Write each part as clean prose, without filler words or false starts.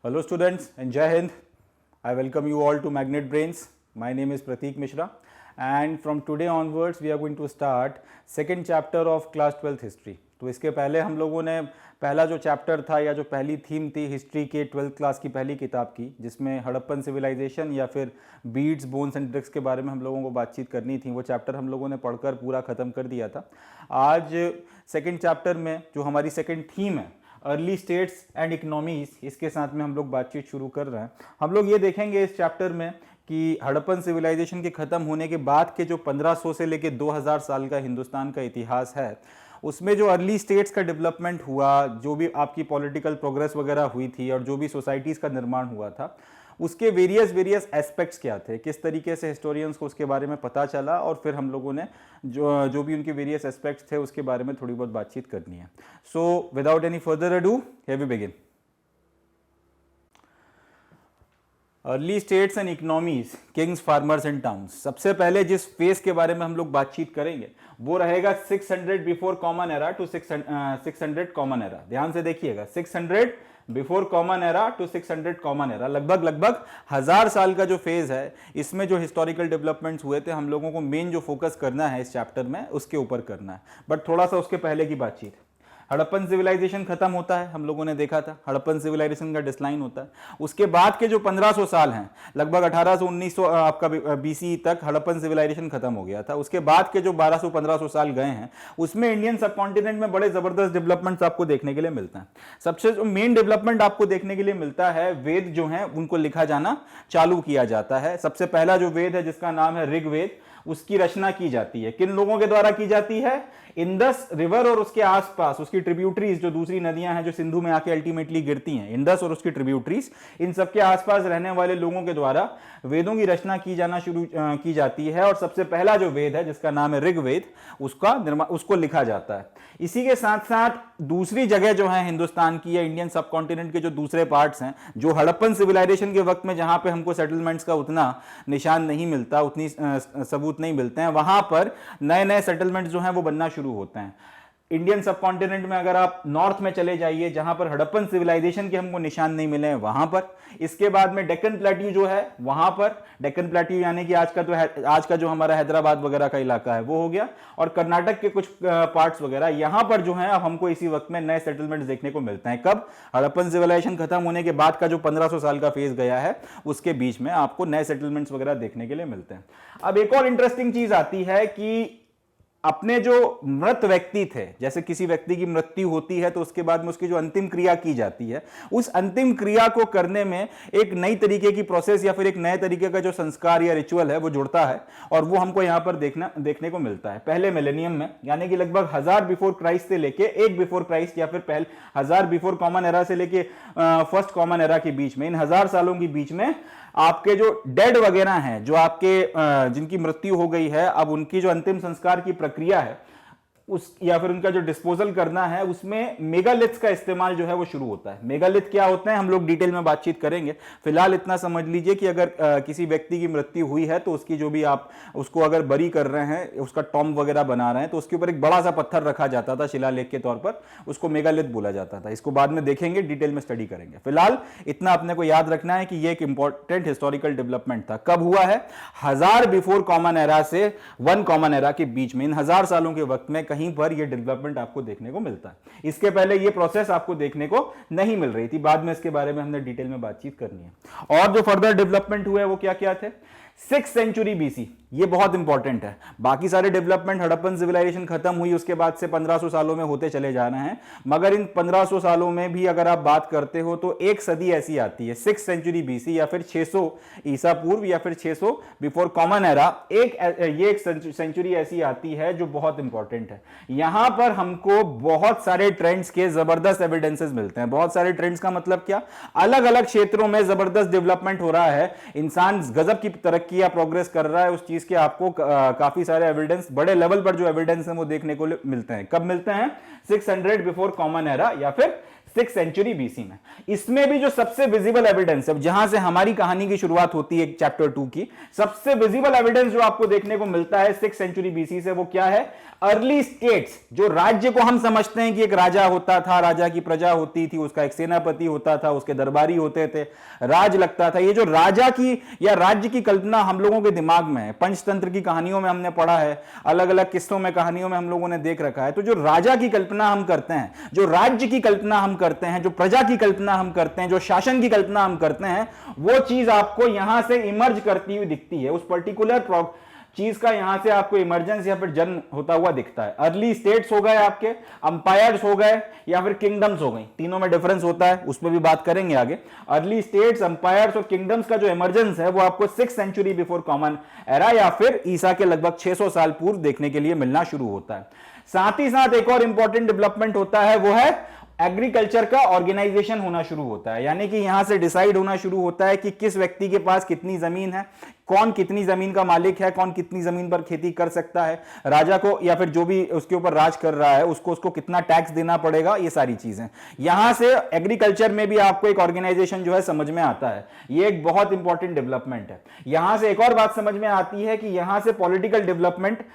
Hello students and Jai Hind. I welcome you all to Magnet Brains. My name is Prateek Mishra and from today onwards we are going to start second chapter of class 12th history. तो इसके पहले हम लोगों ने पहला जो chapter था या जो पहली थीम थी हिस्ट्री के 12th क्लास की पहली किताब की, जिसमें हड़प्पन सिविलाइजेशन या फिर बीड्स बोन्स एंड ब्रिक्स के बारे में हम लोगों को बातचीत करनी थी, वो चैप्टर हम लोगों ने पढ़कर पूरा ख़त्म कर दिया था। आज सेकंड चैप्टर में जो हमारी सेकंड थीम है अर्ली स्टेट्स एंड इकोनॉमीज, इसके साथ में हम लोग बातचीत शुरू कर रहे हैं। हम लोग ये देखेंगे इस चैप्टर में कि हड़प्पन सिविलाइजेशन के ख़त्म होने के बाद के जो 1500 से लेके 2000 साल का हिंदुस्तान का इतिहास है, उसमें जो अर्ली स्टेट्स का डेवलपमेंट हुआ, जो भी आपकी पॉलिटिकल प्रोग्रेस वगैरह हुई थी और जो भी सोसाइटीज़ का निर्माण हुआ था, उसके वेरियस एस्पेक्ट्स क्या थे, किस तरीके से हिस्टोरियंस को उसके बारे में पता चला, और फिर हम लोगों ने जो भी उनके वेरियस एस्पेक्ट्स थे उसके बारे में थोड़ी बहुत बातचीत करनी है। So without any further ado, here we begin. Early states and economies, kings, farmers and towns. सबसे पहले जिस फेज के बारे में हम लोग बातचीत करेंगे वो रहेगा 600 before common era to 600 common era. ध्यान से देखिएगा, 600 before common era to 600 common era, लगभग 1000 साल का जो फेज है, इसमें जो हिस्टोरिकल डेवलपमेंट्स हुए थे, हम लोगों को मेन जो फोकस करना है इस चैप्टर में उसके ऊपर करना है। बट थोड़ा सा उसके पहले की बातचीत। हड़प्पन सिविलाइजेशन खत्म होता है, हम लोगों ने देखा था हड़प्पन सिविलाइजेशन का डिक्लाइन होता है। उसके बाद के जो 1500 साल हैं, लगभग 1800-1900 आपका बीसी तक हड़प्पन सिविलाइजेशन खत्म हो गया था। उसके बाद के जो 1200-1500 साल गए हैं, उसमें इंडियन सबकॉन्टिनेंट में बड़े जबरदस्त डेवलपमेंट्स आपको देखने के लिए मिलता है। सबसे जो मेन डेवलपमेंट आपको देखने के लिए मिलता है, वेद जो हैं उनको लिखा जाना चालू किया जाता है। सबसे पहला जो वेद है जिसका नाम है ऋग्वेद, उसकी रचना की जाती है। किन लोगों के द्वारा की जाती है? इंडस रिवर और उसके आसपास उसकी ट्रिब्यूटरीज, जो दूसरी नदियां हैं जो सिंधु में आके अल्टीमेटली गिरती हैं, इंडस और उसकी ट्रिब्यूटरीज, इन सबके आसपास रहने वाले लोगों के द्वारा वेदों की रचना की जाना शुरू की जाती है। और सबसे पहला जो वेद है जिसका नाम है ऋग्वेद, उसको लिखा जाता है। इसी के साथ साथ दूसरी जगह जो है हिंदुस्तान की या इंडियन सबकॉन्टिनेंट के जो दूसरे पार्ट्स हैं, जो हड़प्पन सिविलाइजेशन के वक्त में जहां पे हमको सेटलमेंट्स का उतना निशान नहीं मिलता, उतनी सबूत नहीं मिलते हैं, वहां पर नए सेटलमेंट्स जो हैं वो बनना शुरू होते हैं। इंडियन सबकॉन्टिनेंट में अगर आप नॉर्थ में चले जाइए, जहां पर हड़प्पन सिविलाइजेशन के हमको निशान नहीं मिले हैं, वहां पर। इसके बाद में डेक्कन प्लेट्यू जो है, वहां पर डेक्कन प्लेट्यू यानी कि आज का जो हमारा हैदराबाद वगैरह का इलाका है वो हो गया, और कर्नाटक के कुछ पार्ट्स वगैरह, यहां पर जो है अब हमको इसी वक्त में नए सेटलमेंट्स देखने को मिलते हैं। कब? हड़प्पन सिविलाइजेशन खत्म होने के बाद का जो 1500 साल का फेज गया है, उसके बीच में आपको नए सेटलमेंट्स वगैरह देखने के लिए मिलते हैं। अब एक और इंटरेस्टिंग चीज आती है कि अपने जो मृत व्यक्ति थे, जैसे किसी व्यक्ति की मृत्यु होती है तो उसके बाद में उसकी जो अंतिम क्रिया की जाती है, उस अंतिम क्रिया को करने में एक नई तरीके की प्रोसेस या फिर एक नए तरीके का जो संस्कार या रिचुअल है वो जुड़ता है, और वो हमको यहां पर देखने को मिलता है। पहले मिलेनियम में, यानी कि लगभग 1000 बिफोर क्राइस्ट से लेके 1 बिफोर क्राइस्ट, या फिर पहले 1000 बिफोर कॉमन एरा से लेके फर्स्ट कॉमन एरा के बीच में, इन 1000 सालों के बीच में आपके जो डेड वगैरह हैं, जो आपके जिनकी मृत्यु हो गई है, अब उनकी जो अंतिम संस्कार की प्रक्रिया है उस या फिर उनका जो डिस्पोजल करना है, उसमें मेगालिथ्स का इस्तेमाल जो है वो शुरू होता है। मेगालिथ क्या होते हैं हम लोग डिटेल में बातचीत करेंगे। फिलहाल इतना समझ लीजिए कि अगर किसी व्यक्ति की मृत्यु हुई है तो उसकी जो भी आप उसको अगर बरी कर रहे हैं, उसका टॉम्ब वगैरह बना रहे हैं, तो उसके ऊपर एक बड़ा सा पत्थर रखा जाता था शिलालेख के तौर पर, उसको मेगालिथ बोला जाता था। इसको बाद में देखेंगे, डिटेल में स्टडी करेंगे। फिलहाल इतना अपने को याद रखना है कि ये एक इंपॉर्टेंट हिस्टोरिकल डेवलपमेंट था। कब हुआ है? 1000 बिफोर कॉमन एरा से 1 कॉमन एरा के बीच में, इन 1000 सालों के वक्त में कहीं पर यह डेवलपमेंट आपको देखने को मिलता है। इसके पहले यह प्रोसेस आपको देखने को नहीं मिल रही थी। बाद में इसके बारे में हमने डिटेल में बातचीत करनी है। और जो फर्दर डेवलपमेंट हुए वो क्या क्या थे? 6th सेंचुरी बीसी, ये बहुत इंपॉर्टेंट है। बाकी सारे डेवलपमेंट, हड़प्पन सिविलाइजेशन खत्म हुई उसके बाद से 1500 सालों में होते चले जा रहे हैं, मगर इन 1500 सालों में भी अगर आप बात करते हो तो एक सदी ऐसी आती है, 6th सेंचुरी बीसी, या फिर 600 ईसा पूर्व, या फिर 600 बिफोर कॉमन एरा, एक सेंचुरी ऐसी आती है जो बहुत इंपॉर्टेंट है। यहां पर हमको बहुत सारे ट्रेंड्स के जबरदस्त एविडेंसेस मिलते हैं। बहुत सारे ट्रेंड्स का मतलब क्या? अलग अलग क्षेत्रों में जबरदस्त डेवलपमेंट हो रहा है, इंसान गजब की तरक्की या प्रोग्रेस कर रहा है, उस चीज के आपको काफी सारे एविडेंस, बड़े लेवल पर जो एविडेंस है वो देखने को मिलते हैं। कब मिलते हैं? 600 बिफोर कॉमन एरा या फिर 6th सेंचुरी बीसी में। इसमें भी जो सबसे विजिबल एविडेंस है, जहां से हमारी कहानी की शुरुआत होती है चैप्टर 2 की, सबसे विजिबल एविडेंस जो आपको देखने को मिलता है 6th सेंचुरी बीसी से, वो क्या है? अर्ली स्टेट्स, जो राज्य को हम समझते हैं कि एक राजा होता था, राजा की प्रजा होती थी, उसका एक सेनापति होता था, उसके दरबारी होते थे, राज लगता था। ये जो राजा की या राज्य की कल्पना हम लोगों के दिमाग में है, पंचतंत्र की कहानियों में हमने पढ़ा है, अलग अलग किस्सों में, कहानियों में हम लोगों ने देख रखा है। तो जो राजा की कल्पना हम करते हैं, जो राज्य की कल्पना हम करते हैं, जो प्रजा की कल्पना हम करते हैं, जो शासन की कल्पना हम करते हैं, वो चीज आपको यहां से इमर्ज करती हुई दिखती है। उस पर्टिकुलर चीज का यहां से आपको इमरजेंस या फिर जन्म होता हुआ दिखता है। अर्ली स्टेट्स हो गए, आपके अंपायर्स हो गए, या फिर किंगडम्स हो गई, तीनों में डिफरेंस होता है, उस पर भी बात करेंगे आगे। अर्ली स्टेट्स, अंपायर्स और किंगडम्स का जो इमरजेंस है वो आपको 6th century before common era या फिर ईसा के लगभग 600 साल पूर्व देखने के लिए मिलना शुरू होता है। साथ ही साथ एक और इंपॉर्टेंट डेवलपमेंट होता है, वो है एग्रीकल्चर का ऑर्गेनाइजेशन होना शुरू होता है। यानी कि यहां से डिसाइड होना शुरू होता है कि किस व्यक्ति के पास कितनी जमीन है, कौन कितनी जमीन का मालिक है, कौन कितनी जमीन पर खेती कर सकता है, राजा को या फिर जो भी उसके ऊपर राज कर रहा है उसको कितना टैक्स देना पड़ेगा, ये सारी चीजें। यहां से एग्रीकल्चर में भी आपको एक ऑर्गेनाइजेशन जो है समझ में आता है। ये एक बहुत इंपॉर्टेंट डेवलपमेंट है। यहां से एक और बात समझ में आती है कि यहां से पॉलिटिकल डेवलपमेंट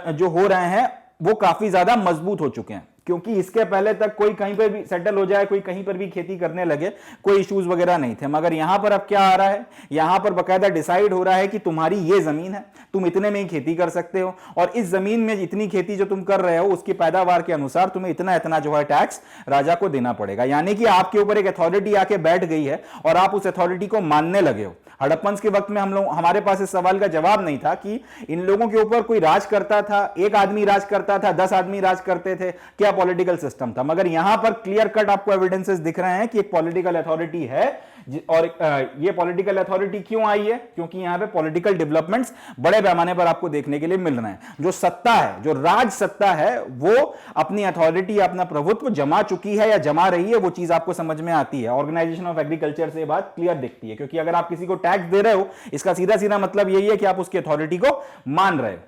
जो हो रहे हैं वो काफी ज्यादा मजबूत हो चुके हैं, क्योंकि इसके पहले तक कोई कहीं पर भी सेटल हो जाए, कोई कहीं पर भी खेती करने लगे, कोई इश्यूज वगैरह नहीं थे। मगर यहां पर अब क्या आ रहा है, यहां पर बकायदा डिसाइड हो रहा है कि तुम्हारी ये जमीन है, तुम इतने में ही खेती कर सकते हो, और इस जमीन में इतनी खेती जो तुम कर रहे हो उसकी पैदावार के अनुसार तुम्हें इतना इतना जो है टैक्स राजा को देना पड़ेगा। यानी कि आपके ऊपर एक अथॉरिटी आके बैठ गई है और आप उस अथॉरिटी को मानने लगे हो। हड़प्पन के वक्त में हमारे पास इस सवाल का जवाब नहीं था कि इन लोगों के ऊपर कोई राज करता था, एक आदमी राज करता था, 10 आदमी राज करते थे, क्या पॉलिटिकल सिस्टम था। मगर यहां पर क्लियर कट आपको एविडेंसेस दिख रहे हैं कि एक पॉलिटिकल अथॉरिटी है। और ये पॉलिटिकल अथॉरिटी क्यों आई है? क्योंकि यहां पे पॉलिटिकल डेवलपमेंट्स बड़े पैमाने पर आपको देखने के लिए मिल रहे हैं। जो सत्ता है, जो राज सत्ता है, वो अपनी अथॉरिटी, अपना प्रभुत्व जमा चुकी है या जमा रही है, वो चीज आपको समझ में आती है। ऑर्गेनाइजेशन ऑफ एग्रीकल्चर से बात क्लियर दिखती है, क्योंकि अगर आप किसी को टैक्स दे रहे हो, इसका सीधा सीधा मतलब यही है कि आप उसकी अथॉरिटी को मान रहे हो।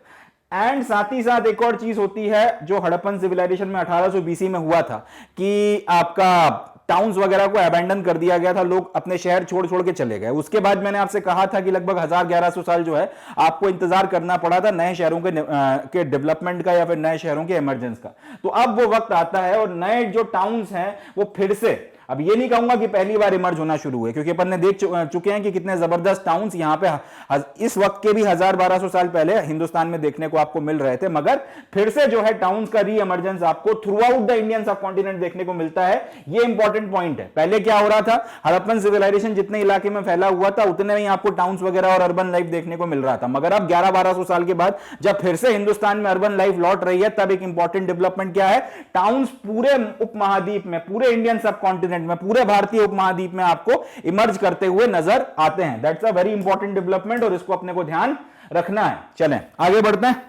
एंड साथ ही साथ एक और चीज होती है जो हड़प्पन सिविलाइजेशन में 1800 बीसी में हुआ था कि आपका टाउन्स वगैरह को अबैंडन कर दिया गया था, लोग अपने शहर छोड़ छोड़ के चले गए। उसके बाद मैंने आपसे कहा था कि लगभग 1100 साल जो है आपको इंतजार करना पड़ा था नए शहरों के डेवलपमेंट का या फिर नए शहरों के इमरजेंस का। तो अब वो वक्त आता है और नए जो टाउन्स हैं वो फिर से, अब ये नहीं कहूंगा कि पहली बार इमर्ज होना शुरू हुए, क्योंकि अपन ने देख चुके हैं कि कितने जबरदस्त टाउन्स यहाँ पे इस वक्त के भी 1200 साल पहले हिंदुस्तान में देखने को आपको मिल रहे थे। मगर फिर से जो है टाउन्स का री इमरजेंस आपको थ्रू आउट द इंडियन सब कॉन्टिनेंट देखने को मिलता है। ये इंपॉर्टेंट पॉइंट है। पहले क्या हो रहा था, हड़प्पन सिविलाइजेशन जितने इलाके में फैला हुआ था उतने में ही आपको टाउन्स वगैरह और अर्बन लाइफ देखने को मिल रहा था। मगर अब 1100-1200 साल के बाद जब फिर से हिंदुस्तान में अर्बन लाइफ लौट रही है, तब एक इंपॉर्टेंट डेवलपमेंट क्या है, टाउन्स पूरे उपमहाद्वीप में, पूरे इंडियन सब कॉन्टिनेंट में, पूरे भारतीय उपमहाद्वीप में आपको इमर्ज करते हुए नजर आते हैं। That's a very important development और इसको अपने को ध्यान रखना है। चलें आगे बढ़ते हैं।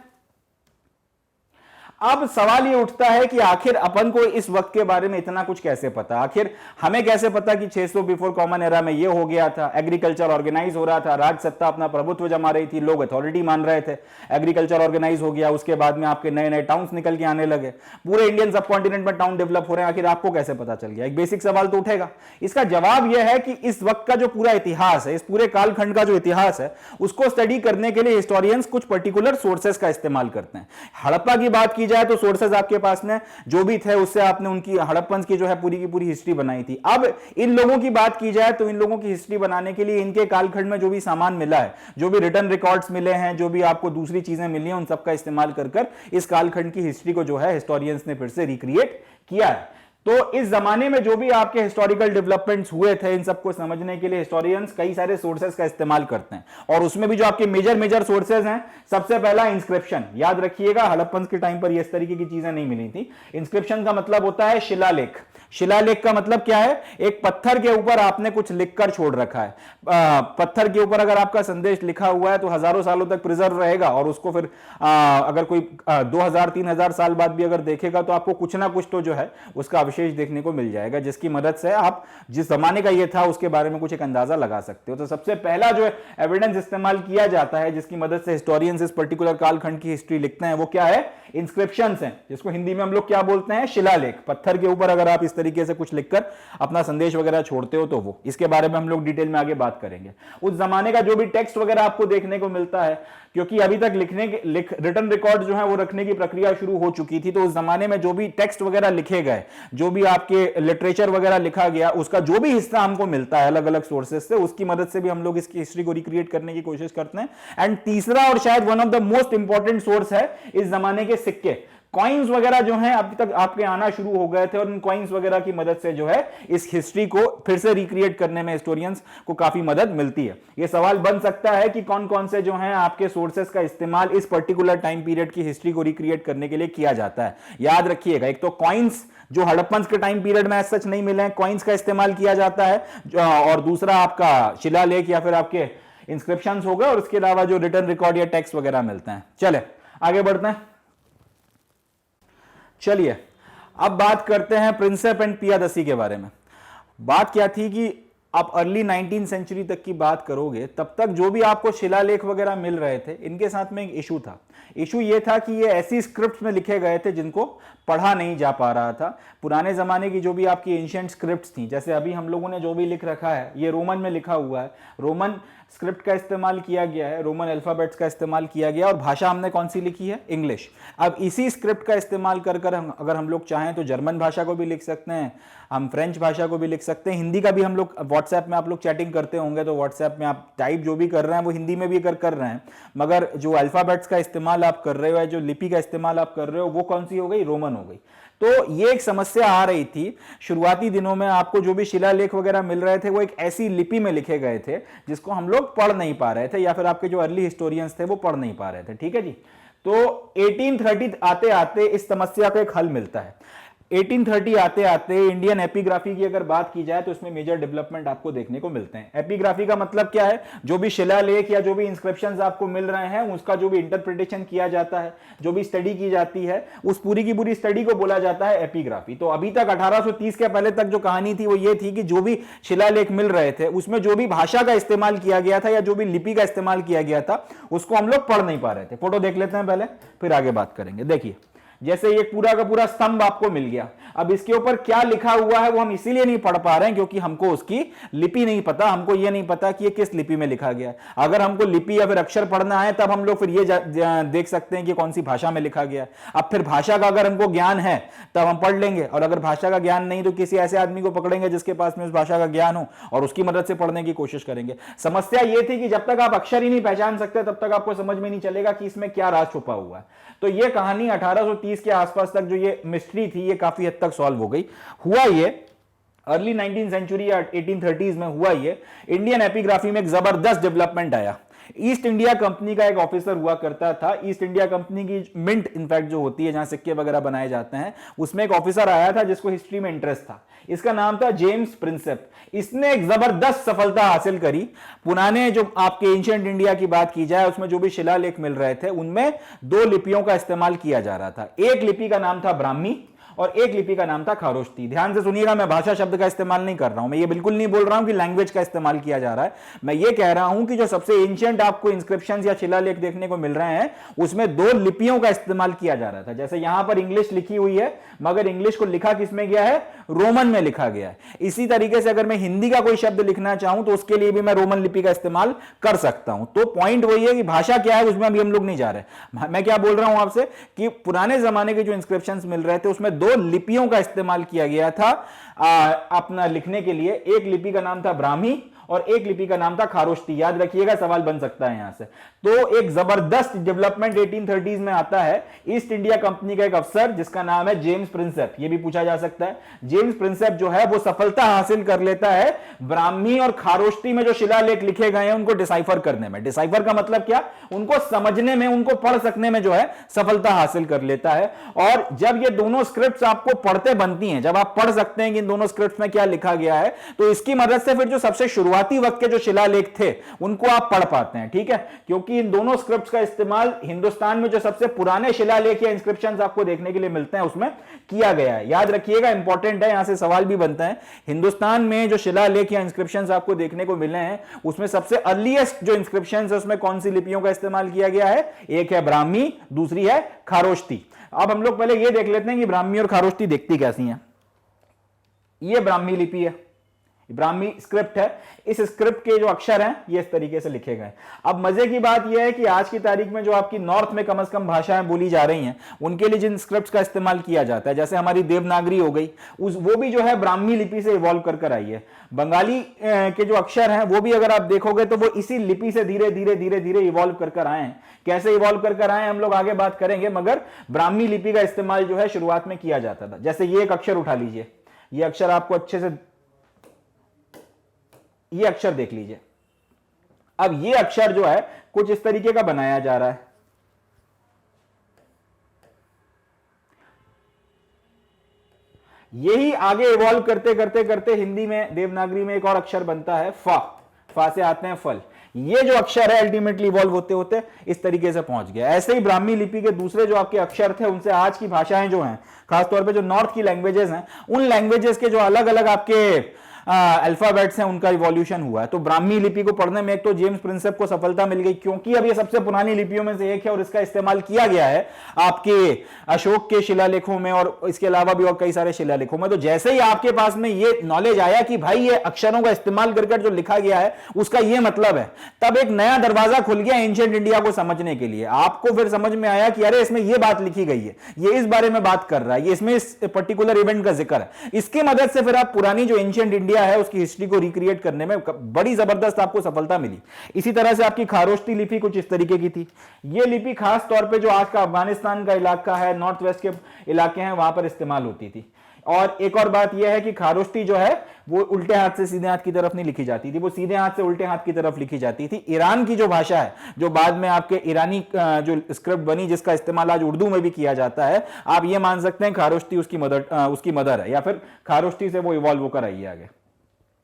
अब सवाल ये उठता है कि आखिर अपन को इस वक्त के बारे में इतना कुछ कैसे पता, आखिर हमें कैसे पता कि 600 बिफोर कॉमन एरा में ये हो गया था, एग्रीकल्चर ऑर्गेनाइज हो रहा था, राज सत्ता अपना प्रभुत्व जमा रही थी, लोग अथॉरिटी मान रहे थे, एग्रीकल्चर ऑर्गेनाइज हो गया, उसके बाद में आपके नए नए टाउन्स निकल के आने लगे, पूरे इंडियन सब कॉन्टिनेंट में टाउन डेवलप हो रहे हैं, आखिर आपको कैसे पता चल गया? एक बेसिक सवाल तो उठेगा। इसका जवाब यह है कि इस वक्त का जो पूरा इतिहास है, इस पूरे कालखंड का जो इतिहास है, उसको स्टडी करने के लिए हिस्टोरियंस कुछ पर्टिकुलर सोर्सेस का इस्तेमाल करते हैं। हड़प्पा की बात की जाए तो सोर्सेस के पास में जो भी थे उससे आपने उनकी हड़प्पन की जो है पूरी की पूरी हिस्ट्री बनाई थी। अब इन लोगों की बात की जाए तो इन लोगों की हिस्ट्री बनाने के लिए इनके कालखंड में जो भी सामान मिला है, जो भी रिटर्न रिकॉर्ड्स मिले हैं, जो भी आपको दूसरी चीजें मिली हैं, उन सबका इस्तेमाल कर इस कालखंड की हिस्ट्री को जो है हिस्टोरियंस ने फिर से रिक्रिएट किया है। तो इस जमाने में जो भी आपके हिस्टोरिकल डेवलपमेंट्स हुए थे, इन सबको समझने के लिए हिस्टोरियंस कई सारे सोर्सेस का इस्तेमाल करते हैं। और उसमें भी जो आपके मेजर सोर्सेस हैं, सबसे पहला इंस्क्रिप्शन। याद रखिएगा हड़प्पन के टाइम पर इस तरीके की चीजें नहीं मिली थी। इंस्क्रिप्शन का मतलब होता है शिलालेख। शिलालेख का मतलब क्या है, एक पत्थर के ऊपर आपने कुछ लिखकर छोड़ रखा है। पत्थर के ऊपर अगर आपका संदेश लिखा हुआ है तो हजारों सालों तक प्रिजर्व रहेगा, और उसको फिर अगर कोई 2000-3000 साल बाद भी अगर देखेगा तो आपको कुछ ना कुछ तो जो है उसका अवशेष देखने को मिल जाएगा, जिसकी मदद से आप जिस जमाने का ये था उसके बारे में कुछ एक अंदाजा लगा सकते हो। तो सबसे पहला जो एविडेंस इस्तेमाल किया जाता है जिसकी मदद से हिस्टोरियंस इस पर्टिकुलर कालखंड की हिस्ट्री लिखते हैं, वो क्या है, इंस्क्रिप्शंस हैं, जिसको हिंदी में हम लोग क्या बोलते हैं, शिलालेख। पत्थर के ऊपर अगर आप इस तरीके से कुछ लिखकर अपना संदेश वगैरह छोड़ते हो तो वो, इसके बारे में हम लोग डिटेल में आगे बात करेंगे। उस जमाने का जो भी टेक्स्ट वगैरह आपको देखने को मिलता है, क्योंकि अभी तक रिटन रिकॉर्ड जो है वो रखने की प्रक्रिया शुरू हो चुकी थी, तो उस जमाने में जो भी टेक्स्ट वगैरह लिखे गए, जो भी आपके लिटरेचर वगैरह लिखा गया, उसका जो भी हिस्सा हमको मिलता है अलग अलग सोर्सेज से, उसकी मदद से भी हम लोग इसकी हिस्ट्री को रिक्रिएट करने की कोशिश करते हैं। एंड तीसरा और शायद one of the most important source है इस जमाने के सिक्के, कॉइन्स वगैरह जो हैं अभी तक आपके आना शुरू हो गए थे, और इन कॉइन्स वगैरह की मदद से जो है इस हिस्ट्री को फिर से रिक्रिएट करने में हिस्टोरियंस को काफी मदद मिलती है। यह सवाल बन सकता है कि कौन कौन से जो हैं आपके सोर्सेस का इस्तेमाल इस पर्टिकुलर टाइम पीरियड की हिस्ट्री को रिक्रिएट करने के लिए किया जाता है। याद रखिएगा, एक तो कॉइन्स जो हड़प्पन के टाइम पीरियड में सच नहीं मिले हैं, कॉइन्स का इस्तेमाल किया जाता है, और दूसरा आपका शिलालेख या फिर आपके इंस्क्रिप्शंस हो गए, और इसके अलावा जो रिटन रिकॉर्ड या टेक्स्ट वगैरह मिलते हैं। चले आगे बढ़ते हैं। चलिए अब बात करते हैं प्रिंसेप एंड पियादसी के बारे में। बात क्या थी कि आप अर्ली 19th सेंचुरी तक की बात करोगे, तब तक जो भी आपको शिलालेख वगैरह मिल रहे थे, इनके साथ में एक इशू था। इशू ये था कि ये ऐसी स्क्रिप्ट में लिखे गए थे जिनको पढ़ा नहीं जा पा रहा था। पुराने जमाने की जो भी आपकी एंशिएंट स्क्रिप्ट्स थी, जैसे अभी हम लोगों ने जो भी लिख रखा है ये रोमन में लिखा हुआ है, रोमन स्क्रिप्ट का इस्तेमाल किया गया है, रोमन अल्फाबेट्स का इस्तेमाल किया गया, और भाषा हमने कौन सी लिखी है, इंग्लिश। अब इसी स्क्रिप्ट का इस्तेमाल कर कर अगर हम लोग चाहें तो जर्मन भाषा को भी लिख सकते हैं, हम फ्रेंच भाषा को भी लिख सकते हैं, हिंदी का भी हम लोग व्हाट्सएप में आप लोग चैटिंग करते होंगे तो व्हाट्सएप में आप टाइप जो भी कर रहे हैं वो हिंदी में भी कर रहे हैं, मगर जो अल्फाबेट्स का इस्तेमाल आप कर रहे हो या जो लिपि का इस्तेमाल आप कर रहे हो वो कौन सी हो गई, रोमन हो गई। तो ये एक समस्या आ रही थी शुरुआती दिनों में, आपको जो भी शिलालेख वगैरह मिल रहे थे वो एक ऐसी लिपि में लिखे गए थे जिसको हम लोग पढ़ नहीं पा रहे थे, या फिर आपके जो अर्ली हिस्टोरियंस थे वो पढ़ नहीं पा रहे थे। ठीक है जी। तो 1830 आते आते इस समस्या का एक हल मिलता है। 1830 आते आते इंडियन एपिग्राफी की अगर बात की जाए तो इसमें मेजर डेवलपमेंट आपको देखने को मिलते हैं। एपिग्राफी का मतलब क्या है, जो भी शिलालेख या जो भी इंस्क्रिप्शंस आपको मिल रहे हैं उसका जो भी इंटरप्रिटेशन किया जाता है, जो भी स्टडी की जाती है, उस पूरी की पूरी स्टडी को बोला जाता है एपिग्राफी। तो अभी तक 1830 के पहले तक जो कहानी थी वो ये थी कि जो भी शिलालेख मिल रहे थे उसमें जो भी भाषा का इस्तेमाल किया गया था या जो भी लिपि का इस्तेमाल किया गया था उसको हम लोग पढ़ नहीं पा रहे थे। फोटो देख लेते हैं पहले, फिर आगे बात करेंगे। देखिए, जैसे ये पूरा का पूरा स्तंभ आपको मिल गया, अब इसके ऊपर क्या लिखा हुआ है वो हम इसीलिए नहीं पढ़ पा रहे हैं क्योंकि हमको उसकी लिपि नहीं पता, हमको ये नहीं पता कि ये किस लिपि में लिखा गया है। अगर हमको लिपि या फिर अक्षर पढ़ना है तब हम लोग फिर ये देख सकते हैं कि कौन सी भाषा में लिखा गया है। अब फिर भाषा का अगर हमको ज्ञान है तब हम पढ़ लेंगे, और अगर भाषा का ज्ञान नहीं तो किसी ऐसे आदमी को पकड़ेंगे जिसके पास में उस भाषा का ज्ञान हो और उसकी मदद से पढ़ने की कोशिश करेंगे। समस्या ये थी कि जब तक आप अक्षर ही नहीं पहचान सकते तब तक आपको समझ में नहीं चलेगा कि इसमें क्या राज छुपा हुआ है। तो ये कहानी 1830 के आसपास तक जो ये मिस्ट्री थी ये काफी हद तक सॉल्व हो गई। हुआ ये अर्ली 19th सेंचुरी या 1830s में हुआ ये, इंडियन एपिग्राफी में एक जबरदस्त डेवलपमेंट आया। ईस्ट इंडिया कंपनी का एक ऑफिसर हुआ करता था। ईस्ट इंडिया कंपनी की मिंट इनफैक्ट जो होती है जहां सिक्के वगैरह बनाए जाते हैं, उसमें एक ऑफिसर आया था जिसको हिस्ट्री में इंटरेस्ट था। इसका नाम था जेम्स प्रिंसेप। इसने एक जबरदस्त सफलता हासिल करी। पुराने जो आपके एंशिएंट इंडिया की बात की जाए उसमें जो भी शिलालेख मिल रहे थे उनमें दो लिपियों का इस्तेमाल किया जा रहा था। एक लिपि का नाम था ब्राह्मी और एक लिपि का नाम था खारोष्टी। ध्यान से सुनिएगा, मैं भाषा शब्द का इस्तेमाल नहीं कर रहा हूं, मैं ये बिल्कुल नहीं बोल रहा हूं कि लैंग्वेज का इस्तेमाल किया जा रहा है। मैं ये कह रहा हूं कि जो सबसे एंशिएंट आपको इंस्क्रिप्शंस या शिलालेख देखने को मिल रहे हैं उसमें दो लिपियों का इस्तेमाल किया जा रहा था। जैसे यहां पर इंग्लिश लिखी हुई है मगर इंग्लिश को लिखा किसमें गया है, रोमन में लिखा गया है। इसी तरीके से अगर मैं हिंदी का कोई शब्द लिखना चाहूं तो उसके लिए भी मैं रोमन लिपि का इस्तेमाल कर सकता हूं। तो पॉइंट वही है कि भाषा क्या है उसमें अभी हम लोग नहीं जा रहे। मैं क्या बोल रहा हूं आपसे कि पुराने जमाने के जो इंस्क्रिप्शंस मिल रहे थे उसमें दो लिपियों का इस्तेमाल किया गया था अपना लिखने के लिए। एक लिपि का नाम था ब्राह्मी और एक लिपि का नाम था खारोष्टी। याद रखिएगा, सवाल बन सकता है यहां से। तो एक जबरदस्त डेवलपमेंट 1830s में आता है। ईस्ट इंडिया कंपनी का एक अफसर जिसका नाम है जेम्स प्रिंसेप, ये भी पूछा जा सकता है। जेम्स प्रिंसेप जो है वो सफलता हासिल कर लेता है ब्राह्मी और खारोष्टी में जो शिलालेख लिखे गए हैं उनको डिसाइफर करने में। डिसाइफर का मतलब क्या, उनको समझने में, उनको पढ़ सकने में जो है सफलता हासिल कर लेता है। और जब ये दोनों स्क्रिप्ट्स आपको पढ़ते बनती हैं, जब आप पढ़ सकते हैं कि इन दोनों स्क्रिप्ट्स में क्या लिखा गया है, तो इसकी मदद से फिर जो सबसे शुरुआती वक्त के जो शिलालेख थे उनको आप पढ़ पाते हैं। ठीक है, क्योंकि इन दोनों स्क्रिप्ट्स का इस्तेमाल हिंदुस्तान में जो सबसे पुराने शिलालेख या इंस्क्रिप्शंस आपको देखने के लिए मिलते हैं उसमें किया गया है। याद रखिएगा, इंपॉर्टेंट है, यहां से सवाल भी बनता है। हिंदुस्तान में जो शिलालेख या इंस्क्रिप्शंस आपको देखने को मिले हैं उसमें सबसे अर्लीस्ट जो इंस्क्रिप्शंस है उसमें कौन सी लिपियों का इस्तेमाल किया गया है, एक है ब्राह्मी, दूसरी है खारोष्टी। अब हम लोग पहले ये देख लेते हैं कि ब्राह्मी और खारोष्टी दिखती कैसी हैं। ये ब्राह्मी लिपि है, ब्राह्मी स्क्रिप्ट है। इस स्क्रिप्ट के जो अक्षर हैं ये इस तरीके से लिखे गए। अब मजे की बात यह है कि आज की तारीख में जो आपकी नॉर्थ में कम से कम भाषाएं बोली जा रही हैं उनके लिए जिन स्क्रिप्ट्स का इस्तेमाल किया जाता है, जैसे हमारी देवनागरी हो गई, वो भी जो है ब्राह्मी लिपि से इवॉल्व कर आई है। बंगाली के जो अक्षर हैं वो भी अगर आप देखोगे तो वो इसी लिपि से धीरे धीरे धीरे धीरे इवॉल्व कर आए हैं। कैसे इवॉल्व कर आए हम लोग आगे बात करेंगे, मगर ब्राह्मी लिपि का इस्तेमाल जो है शुरुआत में किया जाता था। जैसे ये एक अक्षर उठा लीजिए, ये अक्षर आपको अच्छे से, ये अक्षर देख लीजिए। अब ये अक्षर जो है कुछ इस तरीके का बनाया जा रहा है। यही आगे इवॉल्व करते करते करते हिंदी में देवनागरी में एक और अक्षर बनता है फा। फा से आते हैं फल। ये जो अक्षर है अल्टीमेटली इवॉल्व होते होते इस तरीके से पहुंच गया। ऐसे ही ब्राह्मी लिपि के दूसरे जो आपके अक्षर थे उनसे आज की भाषाएं जो हैं, खासतौर पे जो नॉर्थ की लैंग्वेजेस हैं, उन लैंग्वेजेस के जो अलग अलग आपके अल्फाबेट्स हैं उनका इवोल्यूशन हुआ है। तो ब्राह्मी लिपि को पढ़ने में एक तो जेम्स प्रिंसेप को सफलता मिल गई, क्योंकि अब ये सबसे पुरानी लिपियों में से एक है और इसका इस्तेमाल किया गया है आपके अशोक के शिलालेखों में और इसके अलावा भी और कई सारे शिलालेखों में। तो जैसे ही आपके पास में ये नॉलेज आया कि भाई ये अक्षरों का इस्तेमाल कर जो लिखा गया है उसका ये मतलब है, तब एक नया दरवाजा खुल गया एंशिएंट इंडिया को समझने के लिए। आपको फिर समझ में आया कि अरे इसमें ये बात लिखी गई है, ये इस बारे में बात कर रहा है, ये इसमें इस पर्टिकुलर इवेंट का जिक्र है। इसकी मदद से फिर आप पुरानी जो एंशिएंट इंडिया है उसकी हिस्ट्री को रिक्रिएट करने में बड़ी जबरदस्त आपको सफलता मिली। इसी तरह से आपकी खारोष्टी लिपि कुछ इस तरीके की थी। यह लिपि खास तौर पे जो आज का अफगानिस्तान का इलाका है, नॉर्थ वेस्ट के इलाके हैं, वहां पर इस्तेमाल होती थी। और एक और बात यह है कि खारोष्टी जो है वो उल्टे हाथ से सीधे हाथ की तरफ नहीं लिखी जाती थी, वो सीधे हाथ से उल्टे हाथ की तरफ लिखी जाती थी। ईरान की जो भाषा है, जो बाद में आपके ईरानी जो स्क्रिप्ट बनी, जिसका इस्तेमाल आज उर्दू में भी किया जाता है, आप ये मान सकते हैं खारोष्टी उसकी मदर है, या फिर खारोष्टी से वो इवॉल्व होकर आई है आगे।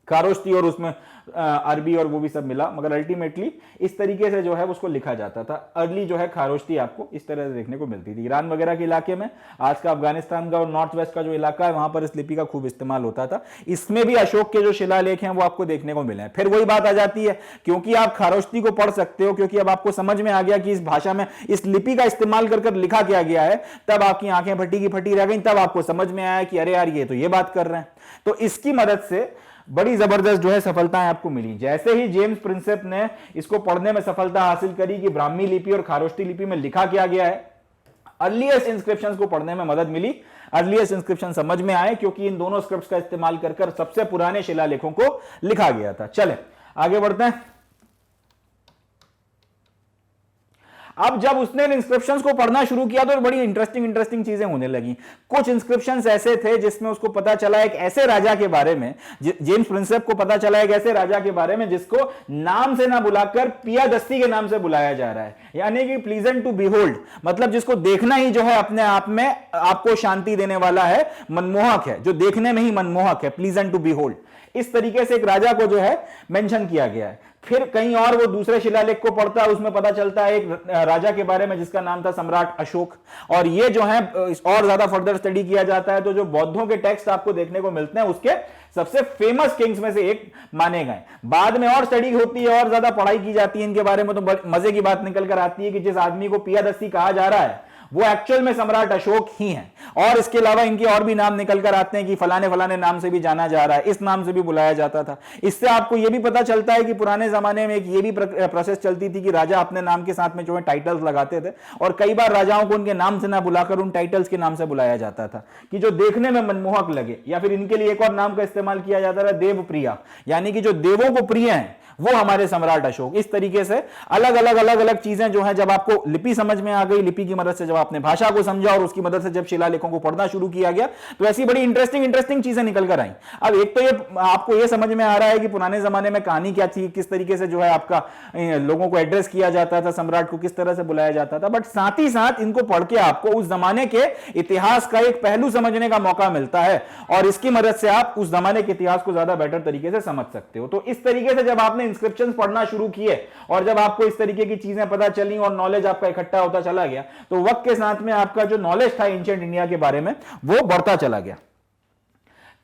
खारोष्टी और उसमें अरबी और वो भी सब मिला, मगर अल्टीमेटली इस तरीके से जो है उसको लिखा जाता था। अर्ली जो है खारोष्टी आपको इस तरह से देखने को मिलती थी। ईरान वगैरह के इलाके में, आज का अफगानिस्तान का और नॉर्थ वेस्ट का जो इलाका है, वहां पर इस लिपि का खूब इस्तेमाल होता था। इसमें भी अशोक के जो शिलालेख हैं वो आपको देखने को मिले हैं। फिर वही बात आ जाती है, क्योंकि आप खारोष्टी को पढ़ सकते हो, क्योंकि अब आपको समझ में आ गया कि इस भाषा में इस लिपि का इस्तेमाल कर लिखा क्या गया है, तब आपकी आंखें फटी की फटी रह गई। तब आपको समझ में आया कि अरे यार ये तो ये बात कर रहे हैं। तो इसकी मदद से बड़ी जबरदस्त जो है सफलताएं आपको मिली। जैसे ही जेम्स प्रिंसेप ने इसको पढ़ने में सफलता हासिल करी कि ब्राह्मी लिपि और खारोष्टी लिपि में लिखा क्या गया है, अर्लीस्ट इंस्क्रिप्शंस को पढ़ने में मदद मिली। अर्लीस्ट इंस्क्रिप्शन समझ में आए, क्योंकि इन दोनों स्क्रिप्ट्स का इस्तेमाल कर सबसे पुराने शिलालेखों को लिखा गया था। चले आगे बढ़ते हैं। अब जब उसने इंस्क्रिप्शंस को पढ़ना शुरू किया तो बड़ी इंटरेस्टिंग चीजें होने लगी। कुछ इंस्क्रिप्शंस ऐसे थे जिसमें उसको पता चला एक ऐसे राजा के बारे में, जेम्स प्रिंसेप को पता चला एक ऐसे राजा के बारे में जिसको नाम से ना बुलाकर पियादस्ती के नाम से बुलाया जा रहा है, यानी कि प्लीजेंट टू बिहोल्ड, मतलब जिसको देखना ही जो है अपने आप में आपको शांति देने वाला है, मनमोहक है, जो देखने में ही मनमोहक है, प्लीजेंट टू बिहोल्ड। इस तरीके से एक राजा को जो है मेंशन किया गया है। फिर कहीं और वो दूसरे शिलालेख को पढ़ता है, उसमें पता चलता है एक राजा के बारे में जिसका नाम था सम्राट अशोक। और ये जो है और ज्यादा फर्दर स्टडी किया जाता है तो जो बौद्धों के टेक्स्ट आपको देखने को मिलते हैं उसके सबसे फेमस किंग्स में से एक माने गए। बाद में और स्टडी होती है और ज्यादा पढ़ाई की जाती है इनके बारे में, तो मजे की बात निकल कर आती है कि जिस आदमी को पियादस्ती कहा जा रहा है वो एक्चुअल में सम्राट अशोक ही हैं। और इसके अलावा इनके और भी नाम निकल कर आते हैं कि फलाने फलाने नाम से भी जाना जा रहा है, इस नाम से भी बुलाया जाता था। इससे आपको यह भी पता चलता है कि पुराने जमाने में एक ये भी प्रोसेस चलती थी कि राजा अपने नाम के साथ में जो है टाइटल्स लगाते थे, और कई बार राजाओं को उनके नाम से ना बुलाकर उन टाइटल्स के नाम से बुलाया जाता था कि जो देखने में मनमोहक लगे। या फिर इनके लिए एक और नाम का इस्तेमाल किया जाता था, देवप्रिया, यानी कि जो देवों को प्रिय हैं वो हमारे सम्राट अशोक। इस तरीके से अलग अलग चीजें जो है, जब आपको लिपि समझ में आ गई, लिपि की मदद से जब आपने भाषा को समझा और उसकी मदद से जब शिलालेखों को पढ़ना शुरू किया गया, तो ऐसी बड़ी इंटरेस्टिंग चीजें निकल कर आई। अब एक तो ये आपको ये समझ में आ रहा है कि पुराने जमाने में कहानी क्या थी, किस तरीके से जो है आपका लोगों को एड्रेस किया जाता था, सम्राट को किस तरह से बुलाया जाता था। बट साथ ही साथ इनको पढ़ के आपको उस जमाने के इतिहास का एक पहलू समझने का मौका मिलता है, और इसकी मदद से आप उस जमाने के इतिहास को ज्यादा बेटर तरीके से समझ सकते हो। तो इस तरीके से जब आपने इंस्क्रिप्शन पढ़ना शुरू किए और जब आपको इस तरीके की चीजें पता चली और नॉलेज आपका इकट्ठा होता चला गया, तो वक्त के साथ में आपका जो नॉलेज था एंशिएंट इंडिया के बारे में वो बढ़ता चला गया।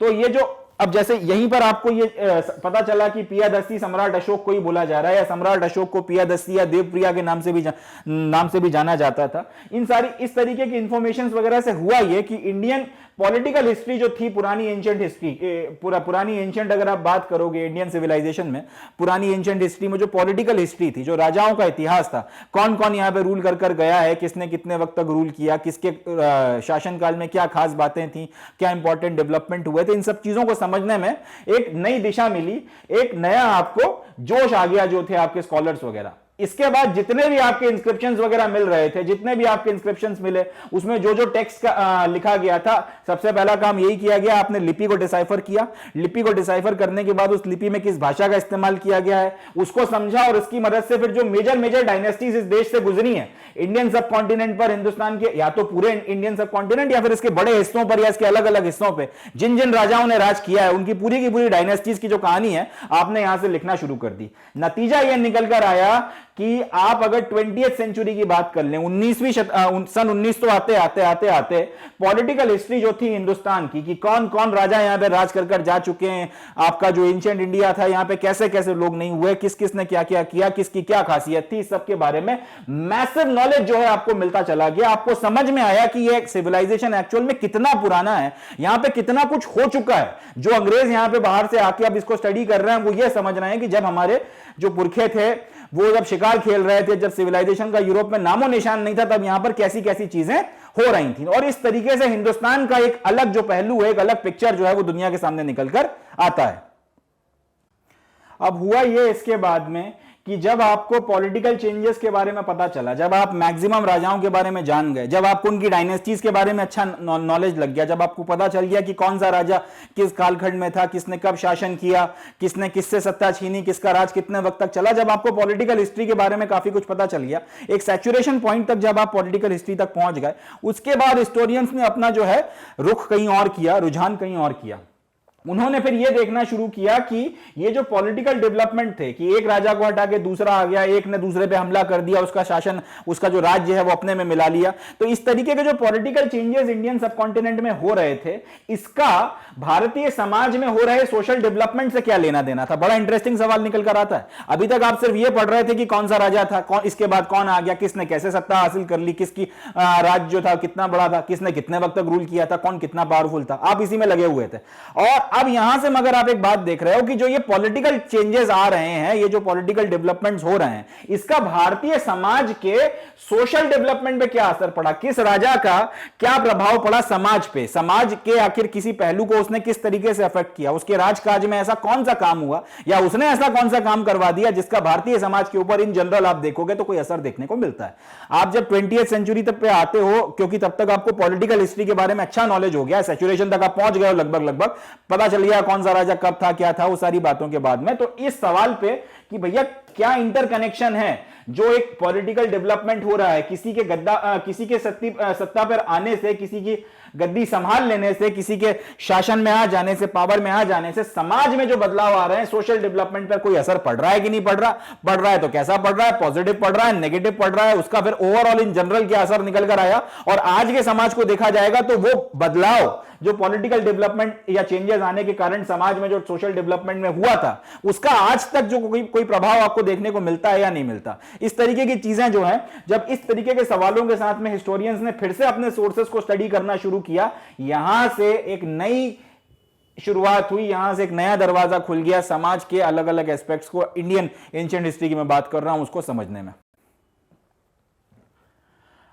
तो ये जो अब जैसे यहीं पर आपको ये पता चला कि पियादस्ती सम्राट अशोक को ही बोला जा रहा है, या सम्राट अशोक को पियादस्ती या देवप्रिया के नाम से भी जाना जाता था। इन सारी इस तरीके की इंफॉर्मेशन वगैरह से हुआ ये कि इंडियन पॉलिटिकल हिस्ट्री जो थी, पुरानी एंशिएंट हिस्ट्री, पुरानी एंशिएंट अगर आप बात करोगे इंडियन सिविलाइजेशन में, पुरानी एंशिएंट हिस्ट्री में जो पॉलिटिकल हिस्ट्री थी, जो राजाओं का इतिहास था, कौन कौन यहां पे रूल कर कर गया है, किसने कितने वक्त तक रूल किया, किसके शासनकाल में क्या खास बातें थी, क्या इंपॉर्टेंट डेवलपमेंट हुए थे, इन सब चीजों को समझने में एक नई दिशा मिली, एक नया आपको जोश आ गया जो थे आपके स्कॉलर्स वगैरह। इसके बाद जितने भी आपके इंस्क्रिप्शंस वगैरह मिल रहे थे, जितने भी आपके इंस्क्रिप्शंस मिले, उसमें जो जो टेक्स्ट लिखा गया था, सबसे पहला काम यही किया गया, आपने लिपि को डिसाइफर किया। लिपि को डिसाइफर करने के बाद उस लिपि में किस भाषा का इस्तेमाल किया गया है उसको समझा, और इसकी मदद से फिर जो मेजर मेजर डायनेस्टीज इस देश से गुजरी हैं, इंडियन सब कॉन्टिनेंट पर, हिंदुस्तान के या तो पूरे इंडियन सब कॉन्टिनेंट या फिर इसके बड़े हिस्सों पर या इसके अलग अलग हिस्सों पर जिन जिन राजाओं ने राज किया है, उनकी पूरी डायनेस्टीज की जो कहानी है आपने यहां से लिखना शुरू कर दी। नतीजा यह निकल कर आया कि आप अगर 20th सेंचुरी की बात कर लें, 19वीं सन 1900 आते पॉलिटिकल हिस्ट्री जो थी हिंदुस्तान की, कि कौन कौन राजा यहां पे राज कर कर जा चुके हैं, आपका जो एंशिएंट इंडिया था यहां पे कैसे कैसे लोग नहीं हुए, किस किस ने क्या क्या किया, किसकी क्या खासियत थी, सबके बारे में मैसिव नॉलेज जो है आपको मिलता चला गया। आपको समझ में आया कि ये सिविलाइजेशन एक्चुअल में कितना पुराना है, यहां पे कितना कुछ हो चुका है। जो अंग्रेज यहां पे बाहर से आके अब इसको स्टडी कर रहे हैं, वो ये समझ रहे हैं कि जब हमारे जो पुरखे थे वो जब शिकार खेल रहे थे, जब सिविलाइजेशन का यूरोप में नामो निशान नहीं था, तब यहां पर कैसी कैसी चीजें हो रही थी। और इस तरीके से हिंदुस्तान का एक अलग जो पहलू है, एक अलग पिक्चर जो है वो दुनिया के सामने निकलकर आता है। अब हुआ ये इसके बाद में कि जब आपको पॉलिटिकल चेंजेस के बारे में पता चला, जब आप मैक्सिमम राजाओं के बारे में जान गए, जब आपको उनकी डायनेस्टीज के बारे में अच्छा नॉलेज लग गया, जब आपको पता चल गया कि कौन सा राजा किस कालखंड में था, किसने कब शासन किया, किसने किससे सत्ता छीनी, किसका राज कितने वक्त तक चला, जब आपको पॉलिटिकल हिस्ट्री के बारे में काफी कुछ पता चल गया, एक सैचुरेशन पॉइंट तक जब आप पॉलिटिकल हिस्ट्री तक पहुंच गए, उसके बाद हिस्टोरियंस ने अपना जो है रुख कहीं और किया, रुझान कहीं और किया। उन्होंने फिर यह देखना शुरू किया कि ये जो पॉलिटिकल डेवलपमेंट थे, कि एक राजा को हटा के दूसरा आ गया, एक ने दूसरे पे हमला कर दिया, उसका शासन, उसका जो राज्य है वो अपने में मिला लिया, तो इस तरीके के जो पॉलिटिकल चेंजेस इंडियन सबकॉन्टिनेंट में हो रहे थे, इसका भारतीय समाज में हो रहे सोशल डेवलपमेंट से क्या लेना देना था। बड़ा इंटरेस्टिंग सवाल निकल कर आता है। अभी तक आप सिर्फ ये पढ़ रहे थे कि कौन सा राजा था, कौन, इसके बाद कौन आ गया, किसने कैसे सत्ता हासिल कर ली, किसकी राज्य जो था कितना बड़ा था, किसने कितने वक्त तक रूल किया था, कौन कितना पावरफुल था, आप इसी में लगे हुए थे। और अब यहां से मगर आप एक बात देख रहे हो कि जो ये पॉलिटिकल चेंजेस आ रहे हैं, ये जो पॉलिटिकल डेवलपमेंट्स हो रहे हैं, इसका भारतीय समाज के सोशल डेवलपमेंट पे क्या असर पड़ा, किस राजा का क्या प्रभाव पड़ा समाज पे, समाज के आखिर किसी पहलू को उसने किस तरीके से अफेक्ट किया, उसके राजकाज में ऐसा कौन सा काम हुआ या उसने ऐसा कौन सा काम करवा दिया जिसका भारतीय समाज के ऊपर इन जनरल आप देखोगे तो कोई असर देखने को मिलता है। आप जब 20th सेंचुरी तक पे आते हो, क्योंकि तब तक आपको पॉलिटिकल हिस्ट्री के बारे में अच्छा नॉलेज हो गया, सैचुरेशन तक आप पहुंच गए हो, लगभग पता चल गया कौन सा राजा कब था, क्या था, वो सारी बातों के बाद में। तो इस सवाल पे कि भैया क्या इंटरकनेक्शन है, जो एक पॉलिटिकल डेवलपमेंट हो रहा है, किसी के सत्ता पर आने से, किसी की गद्दी संभाल लेने से, किसी के शासन में आ जाने से, पावर में आ जाने से समाज में जो बदलाव आ रहे हैं, सोशल डेवलपमेंट पर कोई असर पड़ रहा है कि नहीं पड़ रहा, पड़ रहा है तो कैसा पड़ रहा है, पॉजिटिव पड़ रहा है, नेगेटिव पड़ रहा है, उसका फिर ओवरऑल इन जनरल क्या असर निकल कर आया। और आज के समाज को देखा जाएगा तो वो बदलाव जो पॉलिटिकल डेवलपमेंट या चेंजेस आने के कारण समाज में जो सोशल डेवलपमेंट में हुआ था, उसका आज तक जो कोई प्रभाव आपको देखने को मिलता है या नहीं मिलता। इस तरीके की चीजें जो हैं, जब इस तरीके के सवालों के साथ में हिस्टोरियंस ने फिर से अपने सोर्सेस को स्टडी करना शुरू किया, यहां से एक नई शुरुआत हुई, यहां से एक नया दरवाजा खुल गया समाज के अलग अलग एस्पेक्ट्स को, इंडियन एंशिएंट हिस्ट्री की मैं बात कर रहा हूं, उसको समझने में।